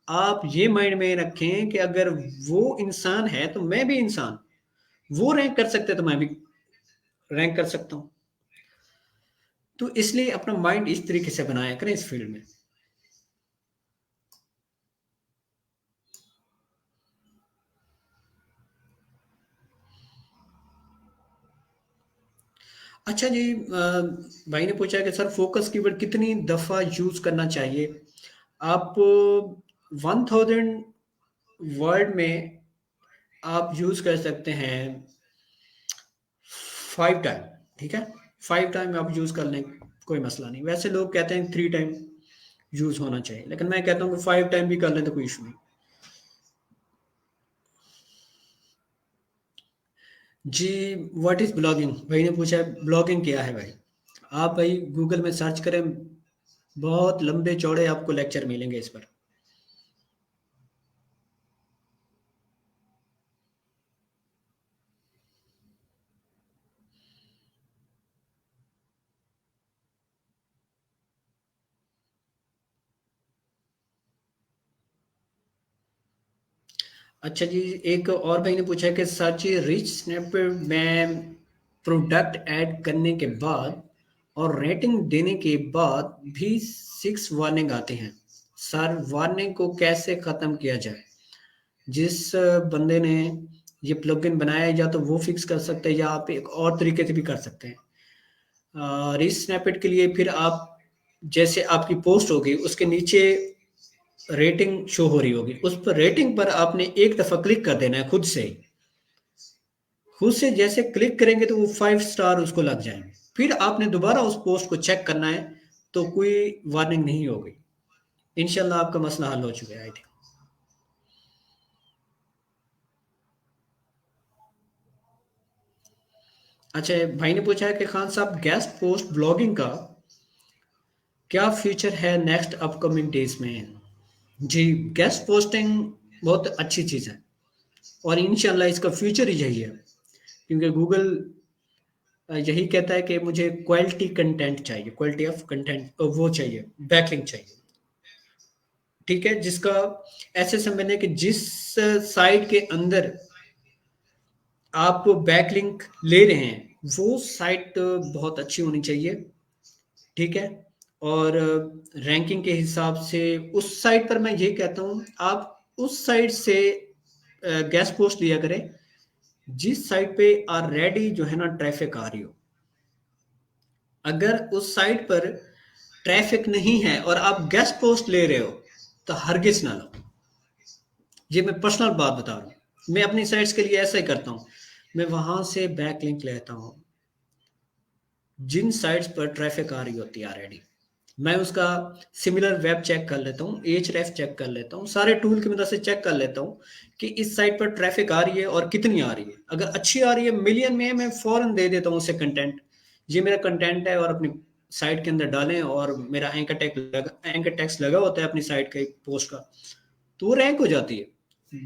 आप ये माइंड में रखें कि अगर वो इंसान है तो मैं भी इंसान, वो रैंक कर सकते हैं तो मैं भी रैंक कर सकता हूँ। तो इसलिए अपना माइंड इस तरीके से बनाया करें इस फील्ड में। अच्छा जी, भाई ने पूछा कि सर फोकस कीवर्ड कितनी दफ़ा यूज़ करना चाहिए? आप 1000 वर्ड में आप यूज़ कर सकते हैं 5 टाइम, ठीक है? 5 टाइम आप यूज़ कर लें, कोई मसला नहीं। वैसे लोग कहते हैं 3 टाइम यूज़ होना चाहिए, लेकिन मैं कहता हूँ कि 5 टाइम भी कर लें तो कोई इश्यू नहीं। जी, व्हाट इज़ ब्लॉगिंग? भाई ने पूछा है ब्लॉगिंग क्या है भाई? आप भाई गूगल में सर्च करें, बहुत लंबे चौड़े आपको लेक्चर मिलेंगे इस पर। अच्छा जी, एक और भाई ने पूछा है कि सर्च रिच स्निपेट में प्रोडक्ट ऐड करने के बाद और रेटिंग देने के बाद भी 6 वार्निंग आते हैं। सर, वार्निंग को कैसे ख़त्म किया जाए? जिस बंदे ने ये प्लगइन बनाया है, या तो वो फिक्स कर सकते हैं या आप एक और तरीके से भी कर सकते हैं। रिच स्निपेट के लिए फिर आप, जैसे आपकी पोस्ट होगी उसके नीचे रेटिंग शो हो रही होगी, उस पर रेटिंग पर आपने एक दफ़ा क्लिक कर देना है खुद से ही। खुद से जैसे क्लिक करेंगे तो वो 5 स्टार उसको लग जाएँगे। फिर आपने दोबारा उस पोस्ट को चेक करना है, तो कोई वार्निंग नहीं होगी। इंशाल्लाह आपका मसला हल हो चुका है आई थिंक। अच्छा, भाई ने पूछा है कि खान साहब गेस्ट पोस्ट ब्लॉगिंग का क्या फ्यूचर है नेक्स्ट अपकमिंग डेज़ में? जी, गेस्ट पोस्टिंग बहुत अच्छी चीज़ है और इंशाल्लाह इसका फ्यूचर ही यही है। क्योंकि गूगल यही कहता है कि मुझे क्वालिटी कंटेंट चाहिए, क्वालिटी ऑफ कंटेंट वो चाहिए, बैकलिंक चाहिए। ठीक है, जिसका ऐसे समझने कि जिस साइट के अंदर आप बैकलिंक ले रहे हैं वो साइट बहुत अच्छी होनी चाहिए, ठीक है? और रैंकिंग के हिसाब से उस साइट पर मैं ये कहता हूँ आप उस साइट से गेस्ट पोस्ट लिया करें जिस साइट पे ऑलरेडी जो है ना ट्रैफिक आ रही हो। अगर उस साइट पर ट्रैफिक नहीं है और आप गेस्ट पोस्ट ले रहे हो तो हरगिज ना लो। ये मैं पर्सनल बात बता रहा हूँ, मैं अपनी साइट्स के लिए ऐसा ही करता हूँ। मैं वहां से बैक लिंक लेता हूँ जिन साइट्स पर ट्रैफिक आ रही होती है ऑलरेडी। मैं उसका सिमिलर वेब चेक कर लेता हूँ, एच रेफ चेक कर लेता हूँ, सारे टूल की मदद से चेक कर लेता हूँ कि इस साइट पर ट्रैफिक आ रही है और कितनी आ रही है। अगर अच्छी आ रही है मिलियन में, मैं फौरन दे देता हूँ उसे कंटेंट, ये मेरा कंटेंट है और अपनी साइट के अंदर डालें। और मेरा एंकर टैक्स लगा होता है अपनी साइट का एक पोस्ट का, तो वो रैंक हो जाती है।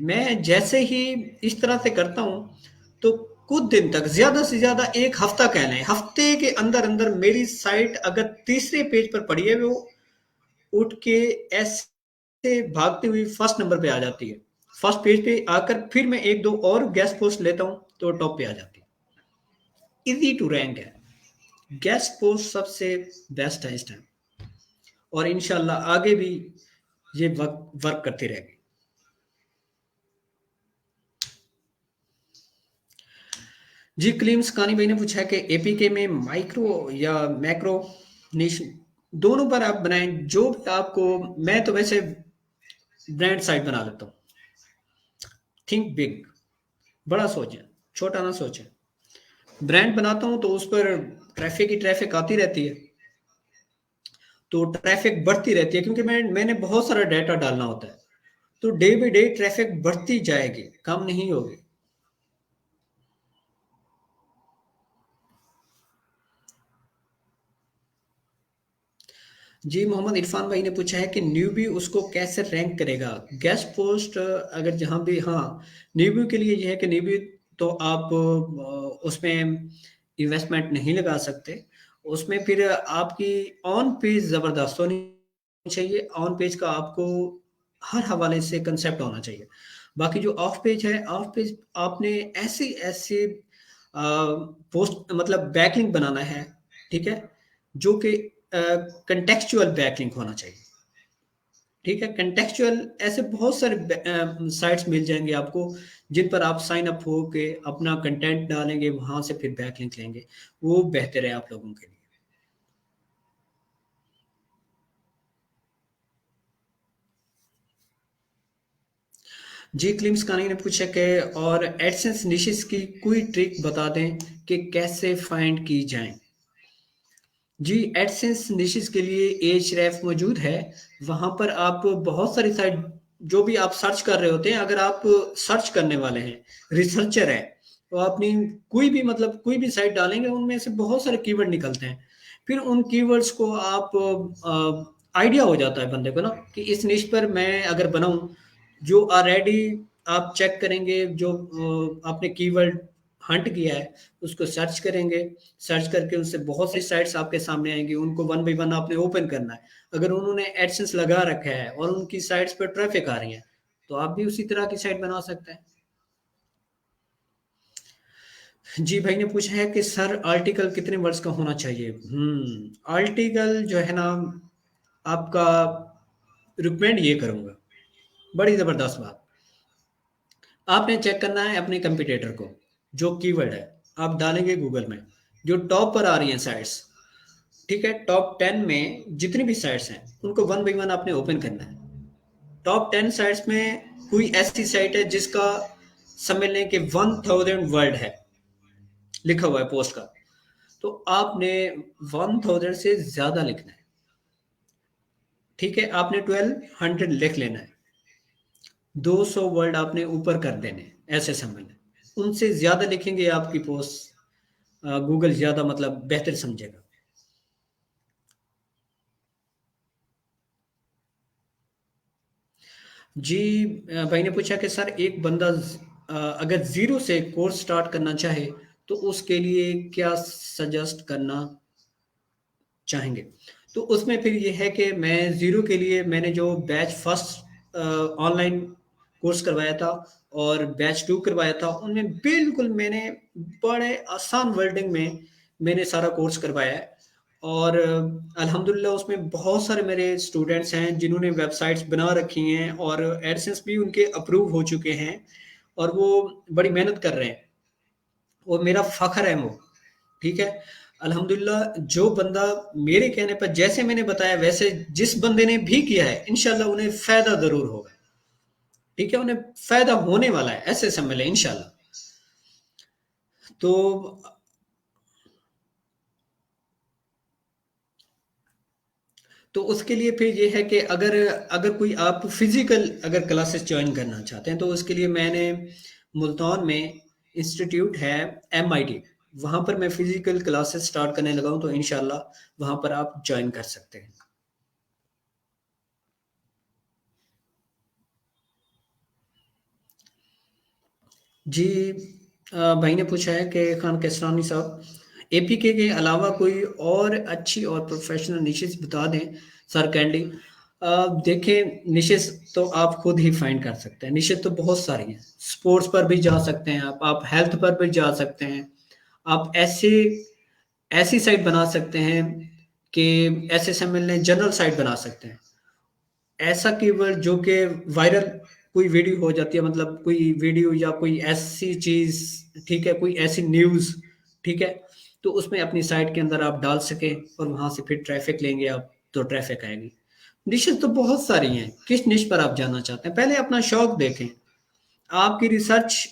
मैं जैसे ही इस तरह से करता हूँ तो कुछ दिन तक, ज्यादा से ज्यादा एक हफ्ता कह लें, हफ्ते के अंदर अंदर मेरी साइट अगर तीसरे पेज पर पड़ी है वो उठ के ऐसे भागती हुई फर्स्ट नंबर पे आ जाती है। फर्स्ट पेज पे आकर फिर मैं एक दो और गेस्ट पोस्ट लेता हूँ तो टॉप पे आ जाती है। इजी टू रैंक है, गेस्ट पोस्ट सबसे बेस्ट है इस टाइम, और इंशाल्लाह आगे भी ये वर्क करती रहेगी। जी, क्लीम स्कानी भाई ने पूछा है कि एपीके में माइक्रो या मैक्रो निश दोनों पर आप बनाएं जो भी आपको। मैं तो वैसे ब्रांड साइट बना लेता हूँ। थिंक बिग, बड़ा सोचें, छोटा ना सोचें। ब्रांड बनाता हूँ तो उस पर ट्रैफिक ही ट्रैफिक आती रहती है, तो ट्रैफिक बढ़ती रहती है क्योंकि मैंने बहुत सारा डाटा डालना होता है, तो डे बाई डे ट्रैफिक बढ़ती जाएगी, कम नहीं होगी। जी, मोहम्मद इरफान भाई ने पूछा है कि न्यूबी उसको कैसे रैंक करेगा गेस्ट पोस्ट, अगर जहाँ भी। हाँ, न्यूबी के लिए ये है कि न्यूबी तो आप उसमें इन्वेस्टमेंट नहीं लगा सकते। उसमें फिर आपकी ऑन पेज ज़बरदस्त होनी चाहिए, ऑन पेज का आपको हर हवाले से कंसेप्ट होना चाहिए। बाकी जो ऑफ पेज है, ऑफ पेज आपने ऐसी ऐसी पोस्ट मतलब बैकलिंक बनाना है, ठीक है, जो कि कंटेक्चुअल बैकलिंक होना चाहिए। ठीक है, कंटेक्चुअल ऐसे बहुत सारे साइट्स मिल जाएंगे आपको जिन पर आप साइन अप हो के अपना कंटेंट डालेंगे, वहां से फिर बैकलिंक लेंगे, वो बेहतर है आप लोगों के लिए। जी, क्लिम्स कानी ने पूछा कि और एडसेंस निशेस की कोई ट्रिक बता दें कि कैसे फाइंड की जाएँ? जी, एडसेंस निशेस के लिए एhref मौजूद है। वहाँ पर आप बहुत सारी साइट जो भी आप सर्च कर रहे होते हैं, अगर आप सर्च करने वाले हैं, रिसर्चर हैं, तो अपनी कोई भी मतलब कोई भी साइट डालेंगे, उनमें से बहुत सारे कीवर्ड निकलते हैं। फिर उन कीवर्ड्स को आप आइडिया हो जाता है बंदे को ना कि इस निश पर मैं अगर बनाऊँ, जो ऑलरेडी आप चेक करेंगे जो आपने कीवर्ड हंट किया है, उसको सर्च करेंगे, सर्च करके उससे बहुत सी साइट्स आपके सामने आएँगी, उनको वन बाय वन आपने ओपन करना है। अगर उन्होंने एडसेंस लगा रखा है और उनकी साइट्स पे ट्रैफ़िक आ रही है, तो आप भी उसी तरह की साइट बना सकते हैं। जी, भाई ने पूछा है कि सर आर्टिकल कितने वर्ड्स का होना चाहिए? आर्टिकल जो है ना आपका रिकमेंड ये करूँगा, बड़ी ज़बरदस्त बात। आपने चेक करना है अपने कंपैटिटर को, जो कीवर्ड है, आप डालेंगे गूगल में, जो टॉप पर आ रही हैं साइट्स, ठीक है? टॉप 10 में जितनी भी साइट्स हैं, उनको वन बाय वन आपने ओपन करना है। टॉप 10 साइट्स में कोई ऐसी साइट है जिसका समझ लें कि 1000 वर्ड है, लिखा हुआ है पोस्ट का, तो आपने 1000 से ज़्यादा लिखना है, ठीक है? आपने 1200 लिख लेना है। 200 वर्ड आपने ऊपर कर देने हैं, ऐसे समझ लें। उनसे ज़्यादा लिखेंगे आपकी पोस्ट गूगल ज़्यादा मतलब बेहतर समझेगा। जी, भाई ने पूछा कि सर एक बंदा अगर ज़ीरो से कोर्स स्टार्ट करना चाहे, तो उसके लिए क्या सजेस्ट करना चाहेंगे? तो उसमें फिर ये है कि मैं ज़ीरो के लिए मैंने जो बैच फर्स्ट ऑनलाइन कोर्स करवाया था और बैच 2 करवाया था, उनमें बिल्कुल मैंने बड़े आसान वर्डिंग में मैंने सारा कोर्स करवाया है और अल्हम्दुलिल्लाह उसमें बहुत सारे मेरे स्टूडेंट्स हैं जिन्होंने वेबसाइट्स बना रखी हैं और एडसेंस भी उनके अप्रूव हो चुके हैं और वो बड़ी मेहनत कर रहे हैं। वो मेरा फ़ख्र है वो, ठीक है? अल्हम्दुलिल्लाह जो बंदा मेरे कहने पर जैसे मैंने बताया वैसे जिस बंदे ने भी किया है, इंशाल्लाह उन्हें फ़ायदा ज़रूर होगा, ठीक है? उन्हें फ़ायदा होने वाला है, ऐसे समझ लें इंशाल्लाह। तो तो उसके लिए फिर ये है कि अगर अगर कोई आप फिज़िकल अगर क्लासेस जॉइन करना चाहते हैं, तो उसके लिए मैंने मुल्तान में इंस्टीट्यूट है एमआईटी, वहाँ पर मैं फिज़िकल क्लासेस स्टार्ट करने लगा हूँ, तो इंशाल्लाह वहाँ पर आप जॉइन कर सकते हैं। जी, भाई ने पूछा है कि खान कैसरानी साहब, एपीके के अलावा कोई और अच्छी और प्रोफ़ेशनल निशेज़ बता दें सर काइंडली। देखें निशेज़ तो आप खुद ही फाइंड कर सकते हैं, निशेज़ तो बहुत सारी हैं। स्पोर्ट्स पर भी जा सकते हैं आप हेल्थ पर भी जा सकते हैं। आप ऐसे ऐसी साइट बना सकते हैं कि ऐसे समझ लें जनरल साइट बना सकते हैं। ऐसा कीवर्ड जो कि वायरल कोई वीडियो हो जाती है मतलब कोई वीडियो या कोई ऐसी चीज़, ठीक है, कोई ऐसी न्यूज़, ठीक है, तो उसमें अपनी साइट के अंदर आप डाल सकें और वहाँ से फिर ट्रैफ़िक लेंगे आप, तो ट्रैफ़िक आएगी। निशेज़ तो बहुत सारी हैं, किस निश पर आप जाना चाहते हैं? पहले अपना शौक देखें, आपकी रिसर्च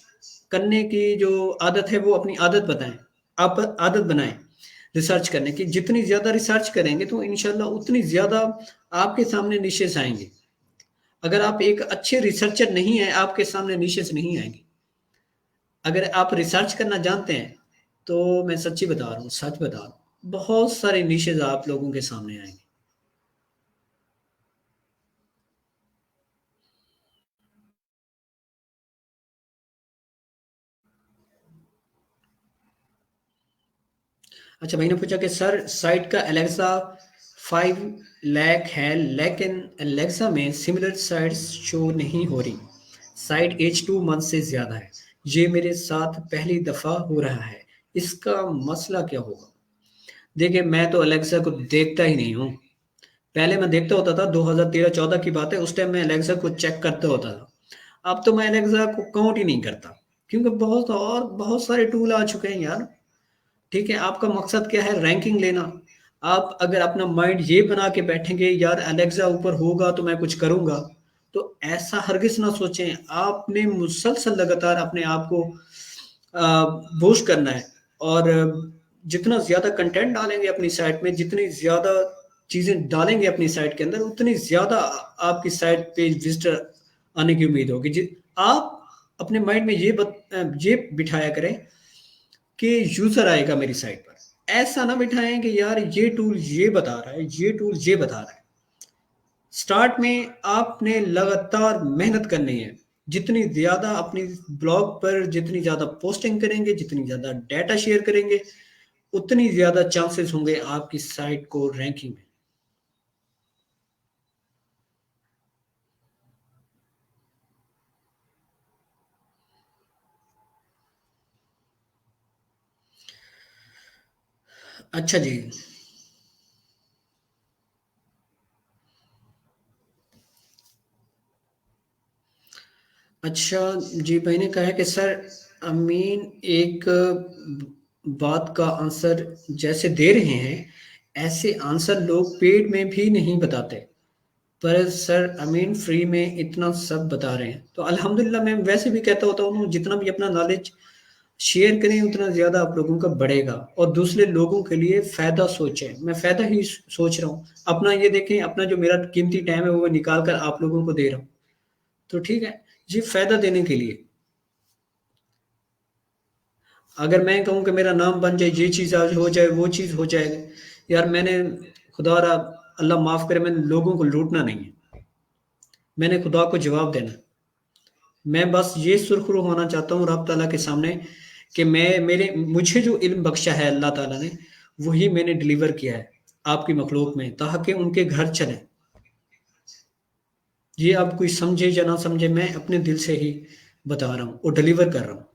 करने की जो आदत है वो अपनी आदत बताएँ, आप आदत बनाएँ रिसर्च करने की, जितनी ज़्यादा रिसर्च करेंगे तो इंशाल्लाह उतनी ज़्यादा आपके सामने निशेज़ आएँगे। अगर आप एक अच्छे रिसर्चर नहीं हैं, आपके सामने निशेज़ नहीं आएँगी। अगर आप रिसर्च करना जानते हैं, तो मैं सच्ची बता रहा हूँ, सच बता रहा हूँ, बहुत सारे निशेज़ आप लोगों के सामने आएँगे। अच्छा, भाई ने पूछा कि सर साइट का एलेक्सा 5 लाख है, लेकिन एलेक्सा में सिमिलर साइट्स शो नहीं हो रही। साइट एज 2 मंथ से ज़्यादा है। ये मेरे साथ पहली दफ़ा हो रहा है। इसका मसला क्या होगा? देखिए, मैं तो एलेक्सा को देखता ही नहीं हूँ। पहले मैं देखता होता था 2013-14 की बात है, उस टाइम मैं एलेक्सा को चेक करता होता था। अब तो मैं एलेक्सा को काउंट ही नहीं करता, क्योंकि बहुत सारे टूल आ चुके हैं यार। ठीक है, आपका मकसद क्या है? रैंकिंग लेना। आप अगर अपना माइंड ये बना के बैठेंगे यार अलेक्सा ऊपर होगा तो मैं कुछ करूँगा, तो ऐसा हरगिज़ ना सोचें। आपने मुसलसल लगातार अपने आप को बूस्ट करना है, और जितना ज़्यादा कंटेंट डालेंगे अपनी साइट में, जितनी ज़्यादा चीज़ें डालेंगे अपनी साइट के अंदर, उतनी ज़्यादा आपकी साइट पे विज़िटर आने की उम्मीद होगी। जि आप अपने माइंड में ये बिठाया करें कि यूज़र आएगा मेरी साइट पर। ऐसा ना बिठाएँ कि यार ये टूल ये बता रहा है, ये टूल ये बता रहा है। स्टार्ट में आपने लगातार मेहनत करनी है। जितनी ज़्यादा अपनी ब्लॉग पर जितनी ज़्यादा पोस्टिंग करेंगे, जितनी ज़्यादा डेटा शेयर करेंगे, उतनी ज़्यादा चांसेस होंगे आपकी साइट को रैंकिंग में। अच्छा जी। अच्छा जी, मैंने कहा कि सर अमीन एक बात का आंसर जैसे दे रहे हैं, ऐसे आंसर लोग पेड में भी नहीं बताते। पर सर अमीन फ्री में इतना सब बता रहे हैं, तो अल्हम्दुलिल्लाह मैं वैसे भी कहता होता हूँ, जितना भी अपना नॉलेज शेयर करें उतना ज़्यादा आप लोगों का बढ़ेगा, और दूसरे लोगों के लिए फ़ायदा सोचें। मैं फ़ायदा ही सोच रहा हूँ। अपना ये देखें, अपना जो मेरा कीमती टाइम है वो मैं निकाल कर आप लोगों को दे रहा हूँ। तो ठीक है, ये फ़ायदा देने के लिए। अगर मैं कहूँ कि मेरा नाम बन जाए, ये चीज़ आज हो जाए, वो चीज़ हो जाएगा, यार मैंने खुदा अल्लाह माफ़ करे, मैंने लोगों को लूटना नहीं है। मैंने खुदा को जवाब देना है। मैं बस ये सुरखरू होना चाहता हूँ रब ताला के सामने कि मैं मेरे मुझे जो इल्म बख्शा है अल्लाह ताला ने, वही मैंने डिलीवर किया है आपकी मखलूक में, ताकि उनके घर चलें। ये आप कोई समझे या ना समझे, मैं अपने दिल से ही बता रहा हूँ और डिलीवर कर रहा हूँ।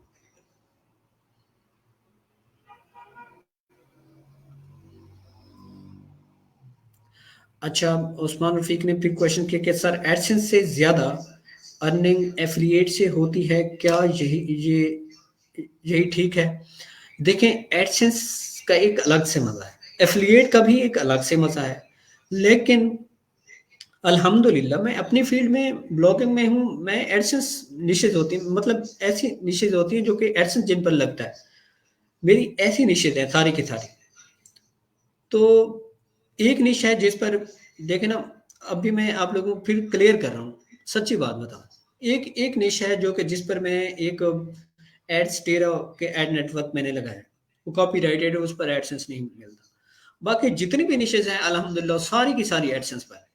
अच्छा, उस्मान रफ़ीक ने फिर क्वेश्चन किया कि सर एडसेंस से ज़्यादा अर्निंग एफ़िलिएट से होती है क्या? यही ठीक है? देखें, एडसेंस का एक अलग से मज़ा है, एफ़िलिएट का भी एक अलग से मज़ा है। लेकिन अल्हम्दुलिल्लाह मैं अपनी फ़ील्ड में ब्लॉगिंग में हूँ, मैं एडसेंस निशेज़ होती हैं, मतलब ऐसी निशेज़ होती हैं जो कि एडसेंस जिन पर लगता है, मेरी ऐसी निशेज़ हैं सारी की सारी। तो एक निश है जिस पर देखें ना, अभी मैं आप लोगों को फिर क्लियर कर रहा हूँ, सच्ची बात बताऊँ। एक एक निश है जो कि जिस पर मैं एक एड्स टेरा के एड नेटवर्क मैंने लगाया है। वो कॉपीराइटेड है, उस पर एडसेंस नहीं मिलता। बाकी जितनी भी निशेज़ हैं अल्हम्दुलिल्लाह सारी की सारी एडसेंस पर है।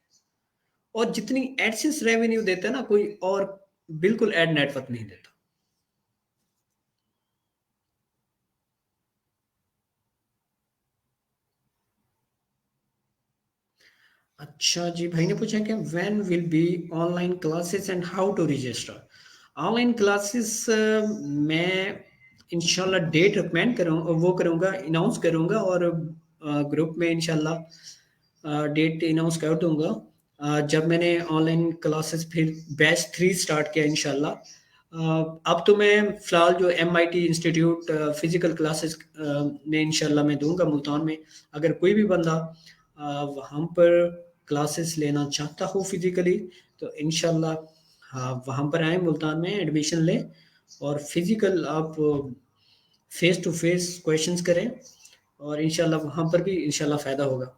और जितनी एडसेंस रेवेन्यू देता है ना कोई और, बिल्कुल एड नेटवर्क नहीं देता। अच्छा जी, भाई ने पूछा कि when will be online classes and how to register? Online classes मैं इंशाल्लाह डेट रिकमेंड करूँ, वो करूँगा, अनाउंस करूँगा, और ग्रुप में इंशाल्लाह डेट अनाउंस कर दूँगा। जब मैंने ऑनलाइन क्लासेस फिर बैच 3 स्टार्ट किया इंशाल्लाह। अब तो मैं फ़िलहाल जो एमआईटी इंस्टीट्यूट फिज़िकल क्लासेस में इंशाल्लाह मैं दूँगा मुल्तान में। अगर कोई भी बंदा वहाँ पर क्लासेस लेना चाहता हो फिज़िकली, तो इंशाल्लाह हाँ, वहाँ पर आएँ मुल्तान में एडमिशन लें, और फिज़िकल आप फ़ेस टू फ़ेस क्वेश्चंस करें, और इंशाल्लाह वहाँ पर भी इंशाल्लाह फ़ायदा होगा।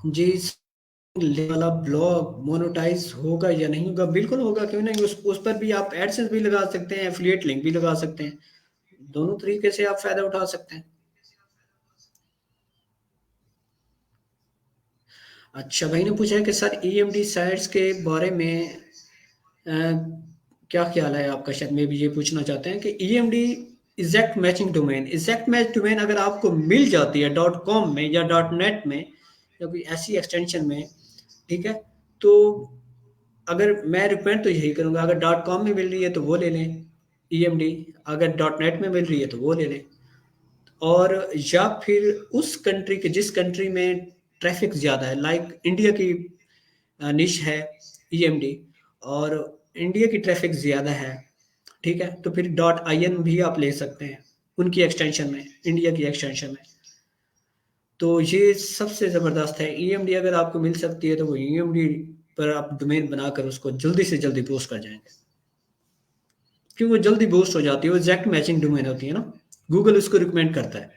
जी, ले वाला ब्लॉग मोनेटाइज़ होगा या नहीं होगा? बिल्कुल होगा, क्यों नहीं? उस पर भी आप एडसेंस भी लगा सकते हैं, एफ़िलिएट लिंक भी लगा सकते हैं। दोनों तरीके से आप फ़ायदा उठा सकते हैं। अच्छा, भाई ने पूछा है कि सर ईएमडी साइट्स के बारे में अ, क्या ख़्याल है आपका? शायद मे बी ये पूछना चाहते हैं कि EMD exact matching domain, exact match domain अगर आपको मिल जाती है डॉट कॉम में या डॉट नेट में या कोई ऐसी एक्सटेंशन में, ठीक है? तो अगर मैं रिकमेंड तो यही करूँगा, अगर डॉट कॉम में मिल रही है तो वो ले लें ईएमडी, अगर डॉट नेट में मिल रही है तो वो ले लें। और या फिर उस कंट्री के जिस कंट्री में ट्रैफ़िक ज़्यादा है, लाइक इंडिया की निश है ईएमडी, और इंडिया की ट्रैफ़िक ज़्यादा है, ठीक है, तो फिर डॉट IN भी आप ले सकते हैं उनकी एक्सटेंशन में, इंडिया की एक्सटेंशन में। तो ये सबसे ज़बरदस्त है। EMD अगर आपको मिल सकती है तो वो EMD पर आप डोमेन बनाकर उसको जल्दी से जल्दी पोस्ट कर जाएंगे, क्योंकि वो जल्दी बूस्ट हो जाती है, वो एग्जैक्ट मैचिंग डोमेन होती है ना, गूगल उसको रिकमेंड करता है।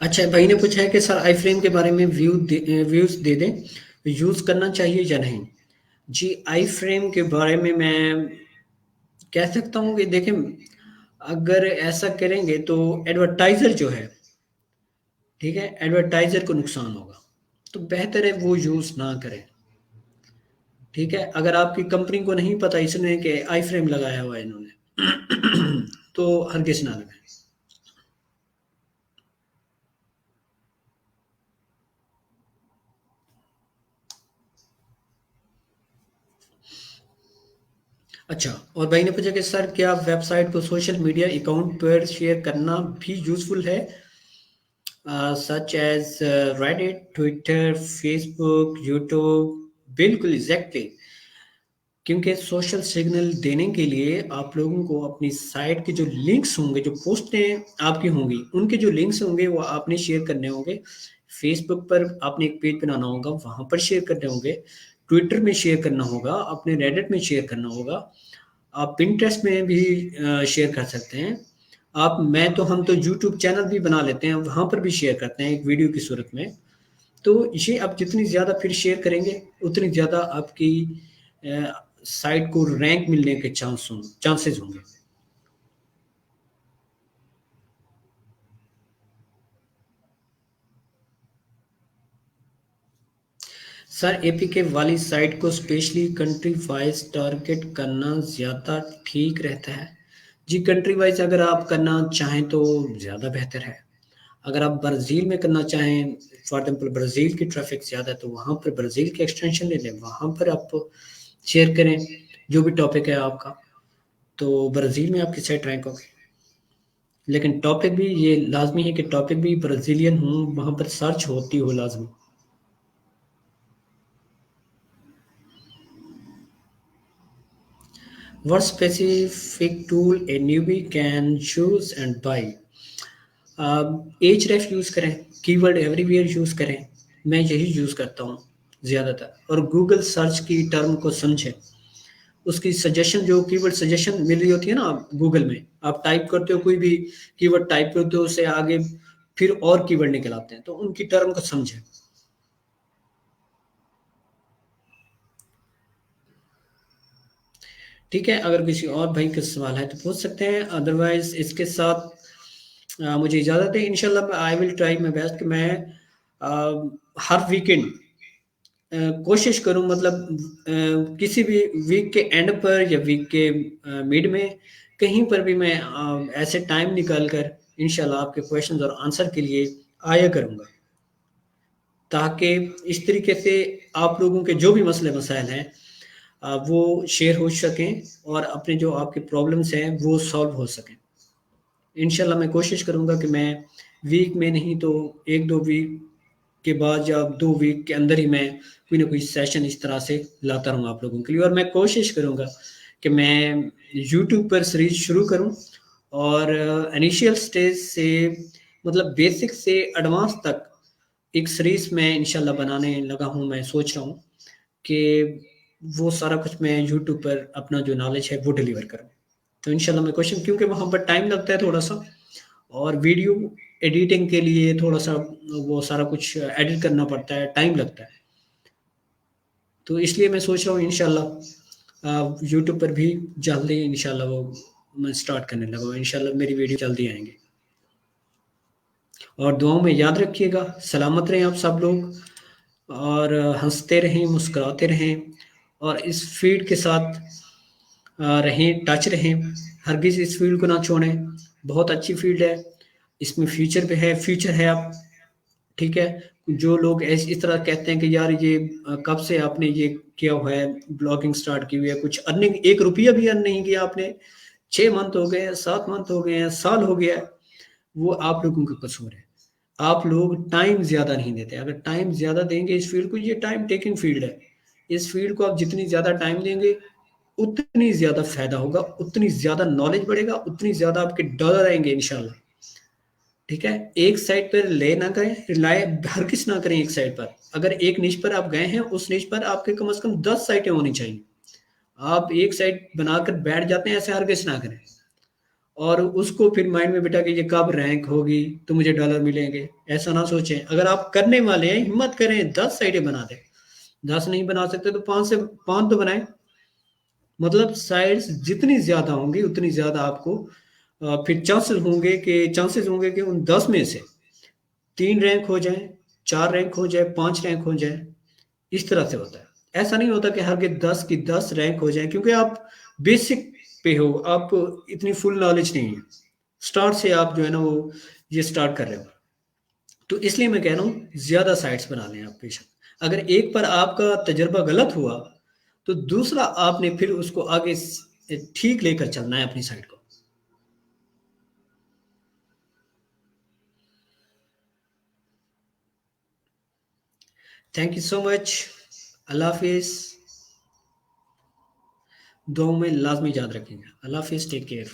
अच्छा, भाई ने पूछा है कि सर आई फ्रेम के बारे में व्यूज दे दें, यूज़ करना चाहिए या नहीं। जी, आई फ्रेम के बारे में मैं कह सकता हूँ कि देखें, अगर ऐसा करेंगे तो एडवर्टाइजर जो है, ठीक है, एडवर्टाइजर को नुकसान होगा, तो बेहतर है वो यूज़ ना करें। ठीक है, अगर आपकी कंपनी को नहीं पता इसने कि आई फ्रेम लगाया हुआ है इन्होंने तो हरगिज ना लगाएं। अच्छा, और भाई ने पूछा कि सर क्या वेबसाइट को सोशल मीडिया अकाउंट पर शेयर करना भी यूजफुल है, such as Reddit, Twitter, Facebook, YouTube. बिल्कुल एग्जैक्टली, क्योंकि सोशल सिग्नल देने के लिए आप लोगों को अपनी साइट के जो लिंक्स होंगे, जो पोस्टें आपकी होंगी, उनके जो लिंक्स होंगे वो आपने शेयर करने होंगे। फेसबुक पर आपने एक पेज बनाना होगा, वहां पर शेयर करने होंगे। ट्विटर में शेयर करना होगा, अपने रेडिट में शेयर करना होगा। आप पिंटरेस्ट में भी शेयर कर सकते हैं। आप मैं तो हम तो यूट्यूब चैनल भी बना लेते हैं, वहां पर भी शेयर करते हैं एक वीडियो की सूरत में। तो ये आप जितनी ज़्यादा फिर शेयर करेंगे, उतनी ज़्यादा आपकी साइट को रैंक मिलने के चांसेस होंगे। सर APK वाली साइट को स्पेशली कंट्री वाइज टारगेट करना ज़्यादा ठीक रहता है। जी, कंट्री वाइज अगर आप करना चाहें तो ज़्यादा बेहतर है। अगर आप ब्राज़ील में करना चाहें, फॉर एग्जांपल ब्राज़ील की ट्रैफ़िक ज़्यादा है, तो वहाँ पर ब्राज़ील की एक्सटेंशन ले लें, वहाँ पर आप शेयर करें जो भी टॉपिक है आपका, तो ब्राज़ील में आपकी साइट रैंक होगी। लेकिन टॉपिक भी ये लाज़मी है कि टॉपिक भी ब्राज़ीलियन हो, वहाँ पर सर्च होती हो लाज़मी। What specific tool a newbie can choose and buy? H ref use करें, कीवर्ड एवरीवेयर यूज़ करें। मैं यही यूज़ करता हूँ ज़्यादातर। और गूगल सर्च की टर्म को समझें, उसकी सजेशन, जो कीवर्ड सजेशन मिल रही होती है ना गूगल में, आप टाइप करते हो कोई भी कीवर्ड टाइप करते हो, उससे आगे फिर और कीवर्ड निकल आते हैं, तो उनकी टर्म को समझें। ठीक है, अगर किसी और भाई का सवाल है तो पूछ सकते हैं, अदरवाइज इसके साथ मुझे इजाज़त है। इंशाल्लाह I will try my best कि मैं हर वीकेंड कोशिश करूं, मतलब किसी भी वीक के एंड पर या वीक के मिड में, कहीं पर भी मैं ऐसे टाइम निकाल कर इंशाल्लाह आपके क्वेश्चंस और आंसर के लिए आया करूंगा, ताकि इस तरीके से आप लोगों के जो भी मसले मसाइल हैं वो शेयर हो सकें, और अपने जो आपके प्रॉब्लम्स हैं वो सॉल्व हो सकें। इंशाल्लाह मैं कोशिश करूँगा कि मैं वीक में नहीं तो 1-2 वीक के बाद या 2 वीक के अंदर ही मैं कोई ना कोई सेशन इस तरह से लाता रहूँ आप लोगों के लिए। और मैं कोशिश करूँगा कि मैं यूट्यूब पर सीरीज़ शुरू करूँ, और इनिशियल स्टेज से, मतलब बेसिक से एडवांस तक एक सीरीज़ मैं इंशाल्लाह बनाने लगा हूँ। मैं सोच रहा हूँ कि वो सारा कुछ मैं यूट्यूब पर अपना जो नॉलेज है वो डिलीवर करूँ। तो इंशाल्लाह मैं कोशिश, क्योंकि वहाँ पर टाइम लगता है थोड़ा-सा, और वीडियो एडिटिंग के लिए थोड़ा-सा वो सारा कुछ एडिट करना पड़ता है, टाइम लगता है। तो इसलिए मैं सोच रहा हूँ इंशाल्लाह यूट्यूब पर भी जल्दी इंशाल्लाह वो मैं स्टार्ट करने लगा हूँ। इंशाल्लाह मेरी वीडियो जल्दी आएँगी। और दुआओं में याद रखिएगा, सलामत रहें आप सब लोग, और हँसते रहें, मुस्कुराते रहें, और इस फ़ील्ड के साथ रहें, टच रहें, हरगिज़ इस फ़ील्ड को ना छोड़ें। बहुत अच्छी फ़ील्ड है। इसमें फ्यूचर पे है, फ्यूचर है आप, ठीक है। जो लोग इस तरह कहते हैं कि यार ये कब से आपने ये किया हुआ है, ब्लॉगिंग स्टार्ट की हुई है, कुछ अर्निंग, 1 रुपया भी अर्न नहीं किया आपने, 6 मंथ हो गए हैं, 7 मंथ हो गए हैं, साल हो गया है, वो आप लोगों का कसूर है। आप लोग टाइम ज्यादा नहीं देते। अगर टाइम ज्यादा देंगे इस फील्ड को, ये टाइम टेकिंग फील्ड है, इस फील्ड को आप जितनी ज्यादा टाइम देंगे उतनी ज्यादा फायदा होगा, उतनी ज्यादा नॉलेज बढ़ेगा, उतनी ज्यादा आपके डॉलर आएंगे इंशाल्लाह। ठीक है, एक साइड पर ले ना करें, रिलाय हरगिज ना करें एक साइड पर। अगर एक निश पर आप गए हैं, उस निश पर आपके कम से कम 10 साइटें होनी चाहिए। आप एक साइड बनाकर बैठ जाते हैं, ऐसे हरगिज ना करें। और उसको फिर माइंड में बिठा के ये कब रैंक होगी तो मुझे डॉलर मिलेंगे, ऐसा ना सोचें। अगर आप करने वाले हैं, हिम्मत करें, 10 साइटें बना दें। 10 नहीं बना सकते तो 5 तो बनाएं। मतलब साइड्स जितनी ज्यादा होंगी उतनी ज्यादा आपको फिर चांसेस होंगे कि उन 10 में से 3 रैंक हो जाए, 4 रैंक हो जाए, 5 रैंक हो जाए। इस तरह से होता है। ऐसा नहीं होता कि हर के 10 की 10 रैंक हो जाए, क्योंकि आप बेसिक पे हो, आप इतनी फुल नॉलेज नहीं है। स्टार्ट से आप जो है ना वो ये स्टार्ट कर रहे हो। तो इसलिए मैं कह रहा हूँ ज्यादा साइट्स बना लें आप बेशक। अगर एक पर आपका तजर्बा गलत हुआ तो दूसरा आपने फिर उसको आगे ठीक लेकर चलना है अपनी साइट को। Thank you so much. अल्लाह हाफिज। दुआ में लाजमी याद रखेंगे। अल्लाह हाफिज, टेक केयर।